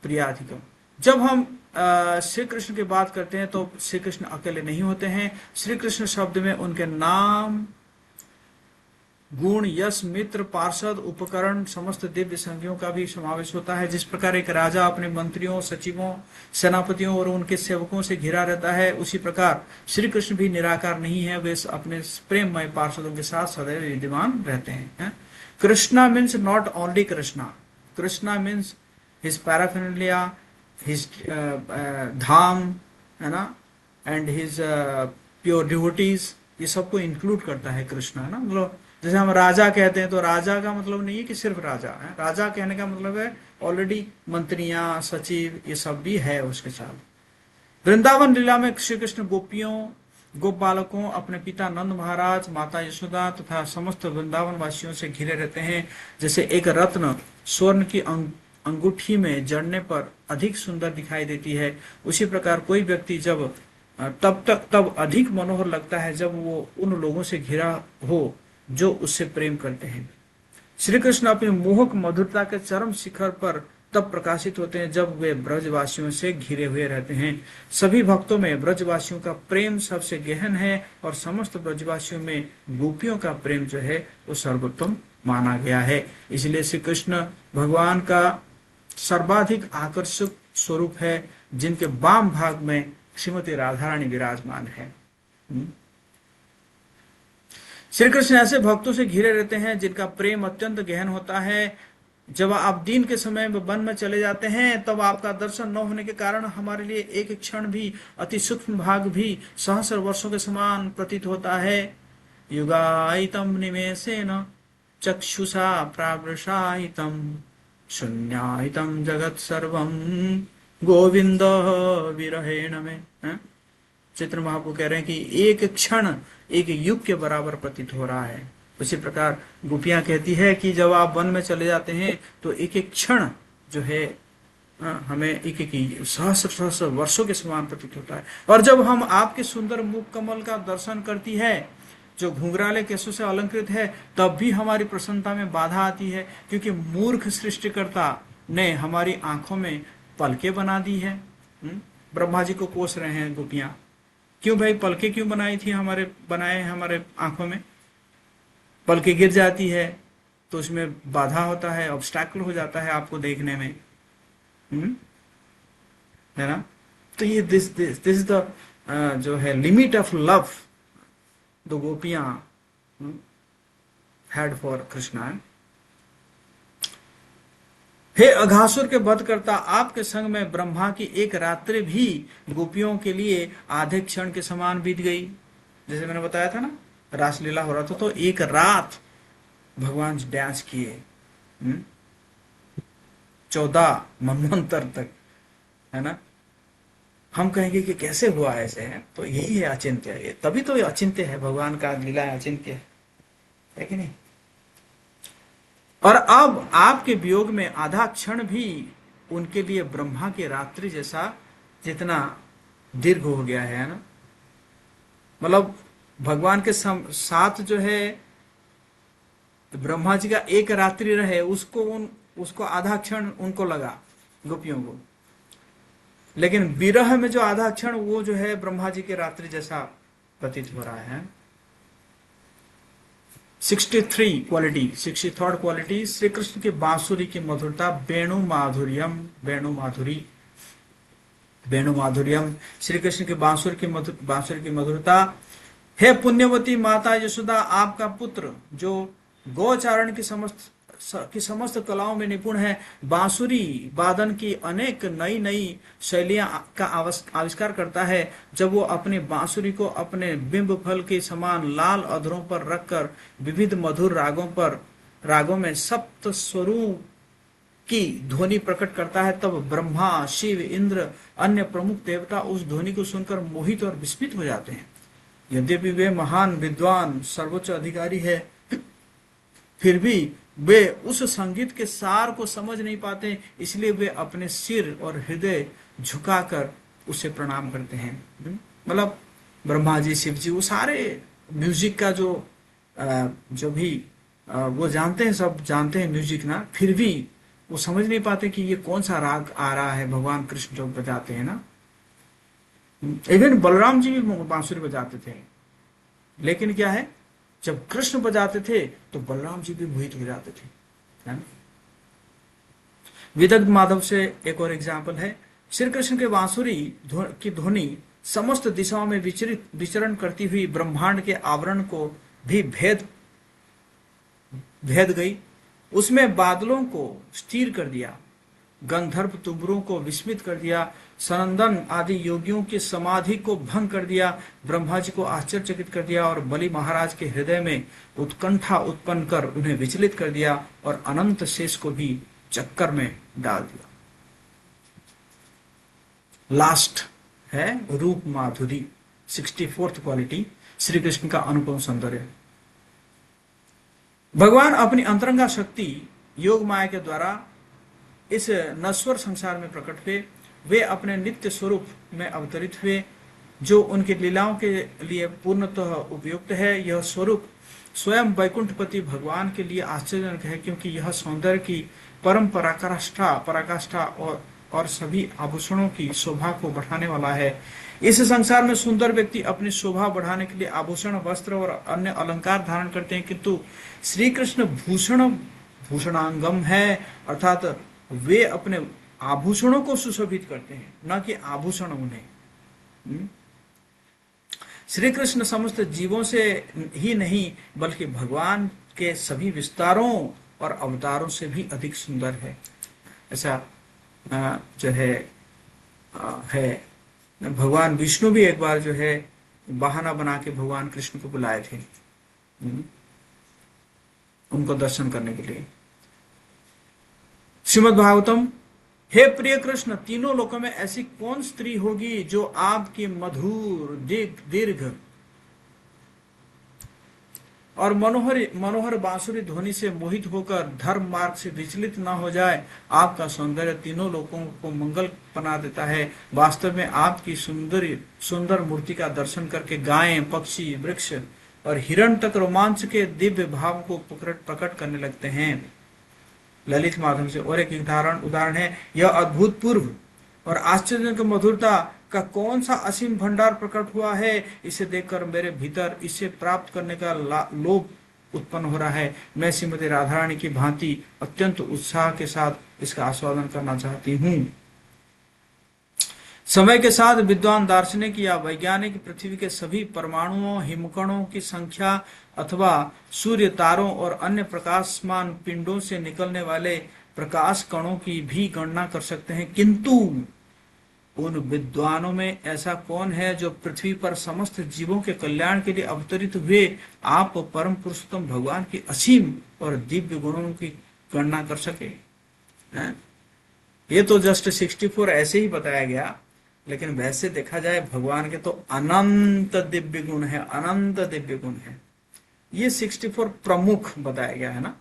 प्रियाधिकम। जब हम श्री कृष्ण की बात करते हैं तो श्री कृष्ण अकेले नहीं होते हैं। श्री कृष्ण शब्द में उनके नाम, गुण, यश, मित्र, पार्षद, उपकरण, समस्त दिव्य संज्ञों का भी समावेश होता है। जिस प्रकार एक राजा अपने मंत्रियों, सचिवों, सेनापतियों और उनके सेवकों से घिरा रहता है, उसी प्रकार श्री कृष्ण भी निराकार नहीं है, वे अपने प्रेममय पार्षदों के साथ सदैव विद्यमान रहते हैं। Krishna means not only Krishna, Krishna means his paraphernalia, his धाम, है ना, एंड हिज प्योर डिवोटीज, ये सबको इंक्लूड करता है कृष्णा, है ना। मतलब जैसे हम राजा कहते हैं तो राजा का मतलब नहीं है कि सिर्फ राजा है, राजा कहने का मतलब है ऑलरेडी मंत्रियां, सचिव, ये सब भी है उसके साथ। वृंदावन लीला में श्री कृष्ण गोपियों, गोप बालकों, अपने पिता नंद महाराज, माता यशोदा तथा समस्त वृंदावन वासियों से घिरे रहते हैं। जैसे एक रत्न स्वर्ण की अंगूठी में जड़ने पर अधिक सुंदर दिखाई देती है, उसी प्रकार कोई व्यक्ति जब तब अधिक मनोहर लगता है जब वो उन लोगों से घिरा हो जो उससे प्रेम करते हैं। श्री कृष्ण अपनी मोहक मधुरता के चरम शिखर पर तब प्रकाशित होते हैं जब वे ब्रजवासियों से घिरे हुए रहते हैं। सभी भक्तों में ब्रजवासियों का प्रेम सबसे गहन है और समस्त ब्रजवासियों में गोपियों का प्रेम जो है वो सर्वोत्तम माना गया है। इसलिए श्री कृष्ण भगवान का सर्वाधिक आकर्षक स्वरूप है, जिनके वाम भाग में श्रीमती राधा रानी विराजमान है। श्री कृष्ण ऐसे भक्तों से घिरे रहते हैं जिनका प्रेम अत्यंत गहन होता है। जब आप दिन के समय में वन में चले जाते हैं तब आपका दर्शन न होने के कारण हमारे लिए एक क्षण भी, अति सूक्ष्म भाग भी सहस्र वर्षों के समान प्रतीत होता है। युगायितम निमेषेन चक्षुषा प्रावृषायितम शून्यायितम जगत सर्वम गोविंद विरहेण में। चित्र महाप्रभु कह रहे हैं कि एक क्षण एक युग के बराबर प्रतीत हो रहा है। उसी प्रकार गोपियां कहती है कि जब आप वन में चले जाते हैं तो एक एक क्षण जो है हमें एक एक सहस्र सहस्र वर्षों के समान प्रतीत होता है। और जब हम आपके सुंदर मुख कमल का दर्शन करती है जो घुंघराले केशों से अलंकृत है, तब भी हमारी प्रसन्नता में बाधा आती है, क्योंकि मूर्ख सृष्टिकर्ता ने हमारी आंखों में पलके बना दी है। ब्रह्मा जी को कोस रहे हैं गोपियां, क्यों भाई पलके क्यों बनाई थी, बनाए हमारे आंखों में। पलके गिर जाती है तो उसमें बाधा होता है, ऑब्स्टैकल हो जाता है आपको देखने में, है ना। तो ये दिस इज द जो है लिमिट ऑफ लव द गोपियां हैड फॉर कृष्णा। हे अघासुर के वध करता, आपके संग में ब्रह्मा की एक रात्रि भी गोपियों के लिए आधे क्षण के समान बीत गई। जैसे मैंने बताया था ना, रासलीला हो रहा था तो एक रात भगवान डांस किए 14 मनवंतर तक, है ना। हम कहेंगे कि कैसे हुआ ऐसे है, तो यही है अचिंत्य, ये तभी तो ये अचिंत्य है, भगवान का लीला अचिंत्य है कि नहीं। और अब आपके वियोग में आधा क्षण भी उनके लिए ब्रह्मा की रात्रि जैसा जितना दीर्घ हो गया है ना। मतलब भगवान के साथ जो है ब्रह्मा जी का एक रात्रि रहे, उसको आधा क्षण उनको लगा गोपियों को, लेकिन विरह में जो आधा क्षण वो जो है ब्रह्मा जी के रात्रि जैसा प्रतीत हो रहा है। 63 quality, 63rd quality, Shri Krishna की बांसुरी की मधुरता, वेणु माधुर्यम, वेणु माधुर्यम, श्री कृष्ण की बांसुरी की मधुरता। हे पुण्यवती माता यशोदा, आपका पुत्र जो गोचारण की समस्त कलाओं में निपुण है, बांसुरी वादन की अनेक नई नई शैलियां का आविष्कार करता है। जब वो अपनी बांसुरी को अपने बिंब फल के समान लाल अधरों पर रखकर विविध मधुर रागों में सप्त स्वरूप की ध्वनि प्रकट करता है, तब ब्रह्मा, शिव, इंद्र, अन्य प्रमुख देवता उस ध्वनि को सुनकर मोहित और विस्मित हो जाते हैं। यद्यपि वे महान विद्वान सर्वोच्च अधिकारी है, फिर भी वे उस संगीत के सार को समझ नहीं पाते, इसलिए वे अपने सिर और हृदय झुकाकर उसे प्रणाम करते हैं। मतलब ब्रह्मा जी, शिव जी, वो सारे म्यूजिक का जो भी वो जानते हैं, सब जानते हैं म्यूजिक ना, फिर भी वो समझ नहीं पाते कि ये कौन सा राग आ रहा है। भगवान कृष्ण जो बजाते हैं ना, इवन बलराम जी भी बांसुरी बजाते थे, लेकिन क्या है, जब कृष्ण बजाते थे तो बलराम जी भी मोहित हो जाते थे, है ना। विदग्ध माधव से एक और एग्जाम्पल है। श्री कृष्ण के बांसुरी की ध्वनि समस्त दिशाओं में विचरण करती हुई ब्रह्मांड के आवरण को भी भेद गई। उसमें बादलों को स्थिर कर दिया, गंधर्व तुबरों को विस्मित कर दिया, सनंदन आदि योगियों की समाधि को भंग कर दिया, ब्रह्मा जी को आश्चर्यचकित कर दिया और बलि महाराज के हृदय में उत्कंठा उत्पन्न कर उन्हें विचलित कर दिया और अनंत शेष को भी चक्कर में डाल दिया। लास्ट है रूप माधुरी, 64th क्वालिटी, श्री कृष्ण का अनुपम सौंदर्य। भगवान अपनी अंतरंगा शक्ति योग माया के द्वारा इस नश्वर संसार में प्रकट हुए। वे अपने नित्य स्वरूप में अवतरित हुए, जो उनकी लीलाओं के लिए पूर्णतः उपयुक्त है। यह स्वरूप स्वयं वैकुंठपति भगवान के लिए आश्चर्यजनक है, क्योंकि यह सौंदर्य की परम पराकाष्ठा और सभी आभूषणों की शोभा को बढ़ाने वाला है। इस संसार में सुंदर व्यक्ति अपनी शोभा बढ़ाने के लिए आभूषण, वस्त्र और अन्य अलंकार धारण करते हैं, किंतु श्री कृष्ण भूषणांगम है, अर्थात वे अपने आभूषणों को सुशोभित करते हैं, न कि आभूषण उन्हें। श्री कृष्ण समस्त जीवों से ही नहीं बल्कि भगवान के सभी विस्तारों और अवतारों से भी अधिक सुंदर है। ऐसा जो है भगवान विष्णु भी एक बार जो है बहाना बना के भगवान कृष्ण को बुलाए थे उनको दर्शन करने के लिए। श्रीमद् भागवतम। हे प्रिय कृष्ण, तीनों लोकों में ऐसी कौन स्त्री होगी जो आपकी मधुर दीर्घ और मनोहर बांसुरी ध्वनि से मोहित होकर धर्म मार्ग से विचलित न हो जाए। आपका सौंदर्य तीनों लोगों को मंगल बना देता है। वास्तव में आपकी सुंदर मूर्ति का दर्शन करके गायें, पक्षी, वृक्ष और हिरण तक रोमांच के दिव्य भाव को प्रकट करने लगते हैं ललित माध्यम से। और एक उदाहरण है, यह अभूतपूर्व और आश्चर्यजनक मधुरता का कौन सा असीम भंडार प्रकट हुआ है। इसे देखकर मेरे भीतर इसे प्राप्त करने का लोभ उत्पन्न हो रहा है। मैं श्रीमती राधा रानी की भांति अत्यंत उत्साह के साथ इसका आस्वादन करना चाहती हूँ। समय के साथ विद्वान दार्शनिक या वैज्ञानिक पृथ्वी के सभी परमाणुओं, हिमकणों की संख्या अथवा सूर्य, तारों और अन्य प्रकाशमान पिंडों से निकलने वाले प्रकाश कणों की भी गणना कर सकते हैं, किंतु उन विद्वानों में ऐसा कौन है जो पृथ्वी पर समस्त जीवों के कल्याण के लिए अवतरित हुए आप परम पुरुषोत्तम भगवान की असीम और दिव्य गुणों की गणना कर सके। ये तो जस्ट 64 ऐसे ही बताया गया, लेकिन वैसे देखा जाए भगवान के तो अनंत दिव्य गुण है, अनंत दिव्य गुण है। ये 64 प्रमुख बताया गया है ना,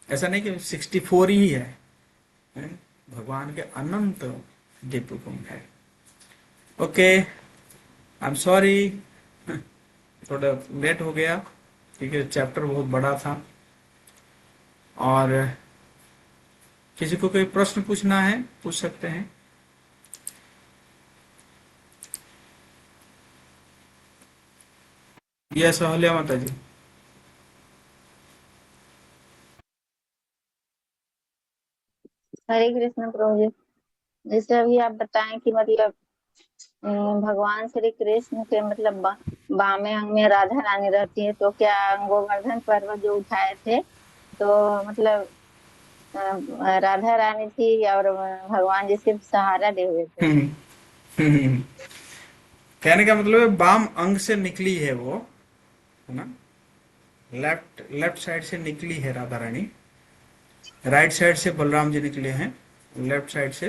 ऐसा नहीं कि 64 ही है, भगवान के अनंत दिव्य गुण है। ओके, आई एम सॉरी, थोड़ा लेट हो गया क्योंकि चैप्टर बहुत बड़ा था। और किसी को कोई प्रश्न पूछना है पूछ सकते हैं। यस हल्या माता जी। हरे कृष्ण प्रभु जी। जैसे अभी आप बताएं कि मतलब भगवान श्री कृष्ण के मतलब बामे अंग में राधा रानी रहती है, तो क्या गोवर्धन पर्वत जो उठाए थे तो मतलब राधा रानी थी और भगवान जी सिर्फ सहारा दे हुए थे? कहने का मतलब है बाम अंग से निकली है वो, है ना, लेफ्ट साइड से निकली है राधा रानी, राइट साइड से बलराम जी निकले हैं, लेफ्ट साइड से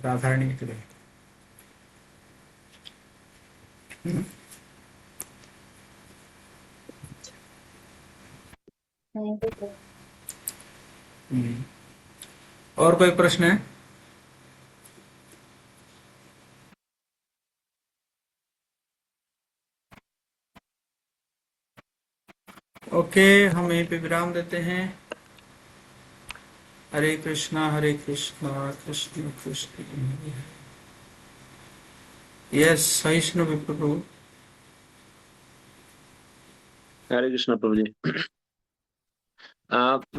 राधा रानी निकले हैं। और कोई प्रश्न है? ओके, हम यहीं पे विराम देते हैं। हरे कृष्णा कृष्ण कृष्ण यस सहिष्णु विप्रभु। हरे कृष्ण प्रभु जी।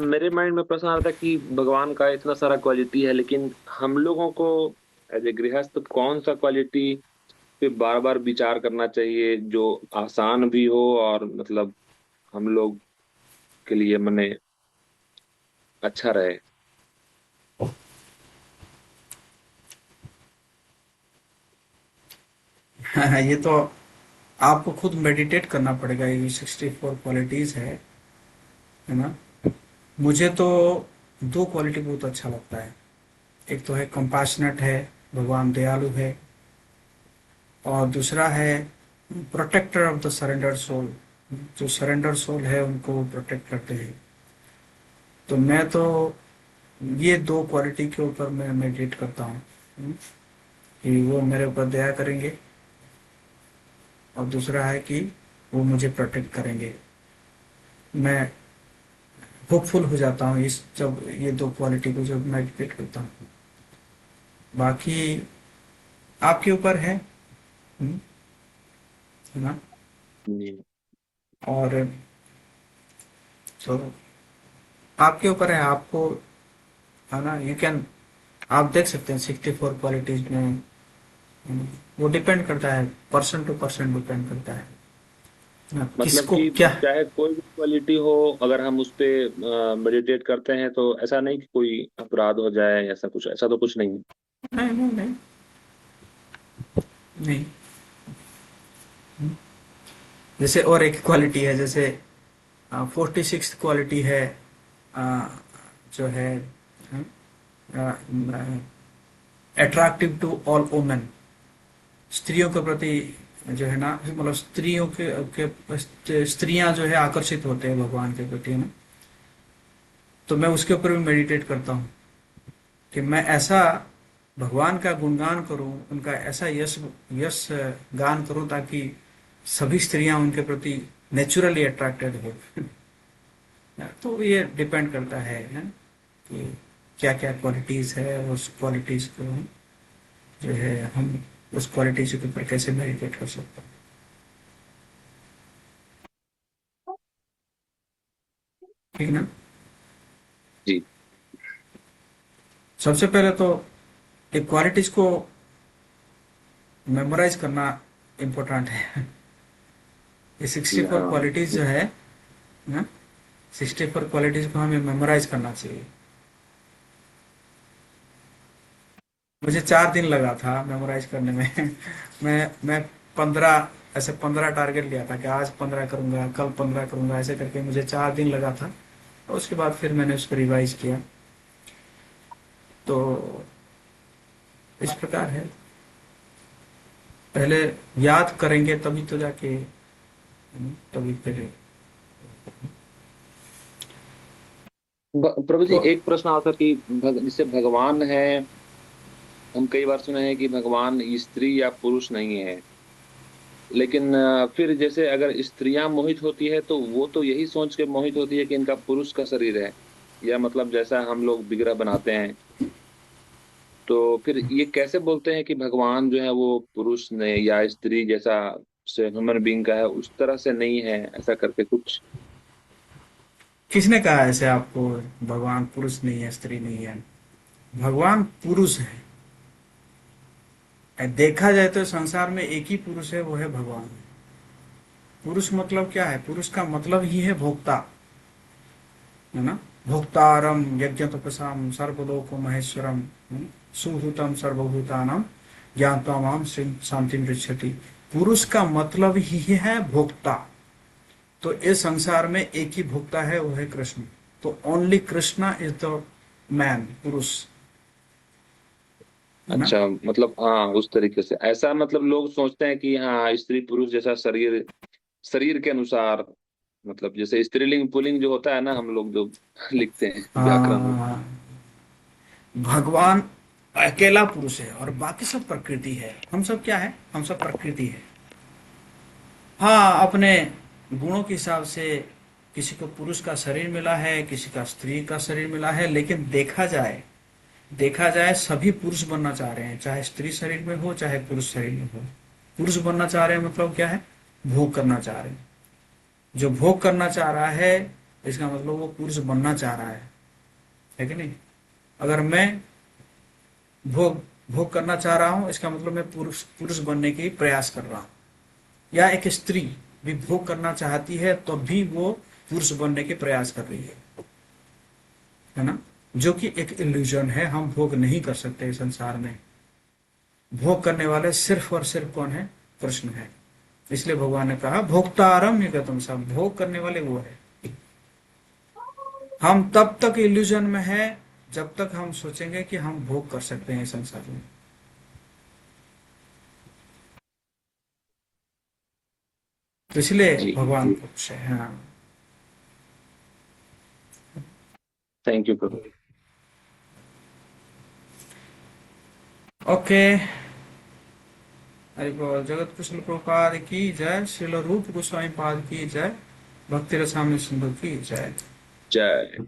मेरे माइंड में प्रश्न आ रहा था कि भगवान का इतना सारा क्वालिटी है, लेकिन हम लोगों को एज ए गृहस्थ कौन सा क्वालिटी पे बार बार विचार करना चाहिए जो आसान भी हो और मतलब हम लोग के लिए मने अच्छा रहे? ये तो आपको खुद मेडिटेट करना पड़ेगा। ये 64 क्वालिटीज है ना। मुझे तो 2 क्वालिटी बहुत अच्छा लगता है। एक तो है कंपैशनेट है, भगवान दयालु है, और दूसरा है protector of the surrender soul. जो सरेंडर सोल है उनको प्रोटेक्ट करते हैं। तो मैं तो ये 2 क्वालिटी के ऊपर मैं मेडिटेट करता हूँ कि वो मेरे ऊपर दया करेंगे, और दूसरा है कि वो मुझे प्रोटेक्ट करेंगे। मैं होपफुल हो जाता हूँ इस जब ये दो क्वालिटी को जब मेडिटेट करता हूँ। बाकी आपके ऊपर है, है ना। जी। और तो आपके ऊपर है, आपको, है ना, यू कैन, आप देख सकते हैं 64 क्वालिटीज में। वो डिपेंड करता है, पर्सन टू पर्सन डिपेंड करता है ना, मतलब किसको कि क्या। चाहे कोई भी क्वालिटी हो, अगर हम उस पे मेडिटेट करते हैं तो ऐसा नहीं कि कोई अपराध हो जाए, ऐसा कुछ, ऐसा तो कुछ नहीं है। नहीं नहीं नहीं नहीं। जैसे और एक क्वालिटी है, जैसे 46 क्वालिटी है, अ, जो है अट्रैक्टिव टू ऑल वुमेन, स्त्रियों के प्रति जो है ना, मतलब स्त्रियों के स्त्रियां जो है आकर्षित होते हैं भगवान के प्रति, है ना। तो मैं उसके ऊपर भी मेडिटेट करता हूँ कि मैं ऐसा भगवान का गुणगान करूं, उनका ऐसा यश यश गान करूं ताकि सभी स्त्रियां उनके प्रति नेचुरली अट्रैक्टेड हो। तो ये डिपेंड करता है कि क्या क्या क्वालिटीज है, उस क्वालिटीज को जो है हम उस क्वालिटीज के ऊपर कैसे मेडिटेट कर सकते हैं, ठीक ना। जी। सबसे पहले तो एक क्वालिटीज को मेमोराइज करना इम्पोर्टेंट है। ये 64 हाँ। क्वालिटीज जो है ना, 64 क्वालिटीज को हमें मेमोराइज करना चाहिए। मुझे 4 दिन लगा था मेमोराइज करने में। मैं 15 ऐसे 15 टारगेट लिया था कि आज 15 करूंगा, कल 15 करूंगा, ऐसे करके मुझे 4 दिन लगा था। और उसके बाद फिर मैंने उसको रिवाइज किया। तो इस प्रकार है, पहले याद करेंगे तभी तो जाके, तभी फिर। प्रभु जी, तो एक प्रश्न आता कि जैसे भगवान है, हम कई बार सुने हैं कि भगवान स्त्री या पुरुष नहीं है, लेकिन फिर जैसे अगर स्त्रियां मोहित होती है तो वो तो यही सोच के मोहित होती है कि इनका पुरुष का शरीर है, या मतलब जैसा हम लोग विग्रह बनाते हैं, तो फिर ये कैसे बोलते हैं कि भगवान जो है वो पुरुष ने या स्त्री जैसा से ह्यूमन बींग का है, उस तरह से नहीं है, ऐसा करके कुछ। किसने कहा ऐसे आपको, भगवान पुरुष नहीं है, स्त्री नहीं है? भगवान पुरुष है। देखा जाए तो संसार में एक ही पुरुष है, वो है भगवान। पुरुष मतलब क्या है? पुरुष का मतलब ही है भोक्ता, है ना। भोक्तारम यज्ञ तपसाम सर्वलोक महेश्वरम, सुहृतम सर्वभूतानाम ज्ञात्वा माम शांति पृच्छति। पुरुष का मतलब ही है भोक्ता। तो इस संसार में एक ही भोक्ता है, वो है कृष्ण। तो only Krishna is the man, पुरुष, है ना। अच्छा, मतलब हाँ, उस तरीके से ऐसा मतलब लोग सोचते हैं कि हाँ, स्त्री पुरुष जैसा शरीर, शरीर के अनुसार, मतलब जैसे स्त्रीलिंग पुल्लिंग जो होता है ना, हम लोग जो लिखते हैं व्याकरण में। हाँ, भगवान अकेला पुरुष है और बाकी सब प्रकृति है। हम सब क्या है? हम सब प्रकृति है। हाँ, अपने गुणों के हिसाब से किसी को पुरुष का शरीर मिला है, किसी का स्त्री का शरीर मिला है, लेकिन देखा जाए सभी पुरुष बनना चाह रहे हैं, चाहे स्त्री शरीर में हो चाहे पुरुष शरीर में हो। पुरुष बनना चाह रहे हैं मतलब क्या है? भोग करना चाह रहे हैं। जो भोग करना चाह रहा है, इसका मतलब वो पुरुष बनना चाह रहा है कि नहीं। अगर मैं भोग भोग करना चाह रहा हूं, इसका मतलब मैं पुरुष पुरुष बनने की प्रयास कर रहा हूं। या एक स्त्री भी भोग करना चाहती है तो भी वो पुरुष बनने के प्रयास कर रही है ना। जो कि एक इल्यूजन है, हम भोग नहीं कर सकते इस संसार में। भोग करने वाले सिर्फ और सिर्फ कौन है? कृष्ण है। इसलिए भगवान ने कहा भोक्तारम युगतम, सब भोग करने वाले वो है। हम तब तक इल्यूजन में है जब तक हम सोचेंगे कि हम भोग कर सकते हैं इस संसार में। तो इसलिए जी। भगवान पुरुष है। हाँ, thank you Prabhu. Okay. Hari बोल। जगत कुशल प्रभुपाद की जय। श्रील रूप गोस्वामी पाद की जय। भक्ति रसामृत सिंधु की जय। जय।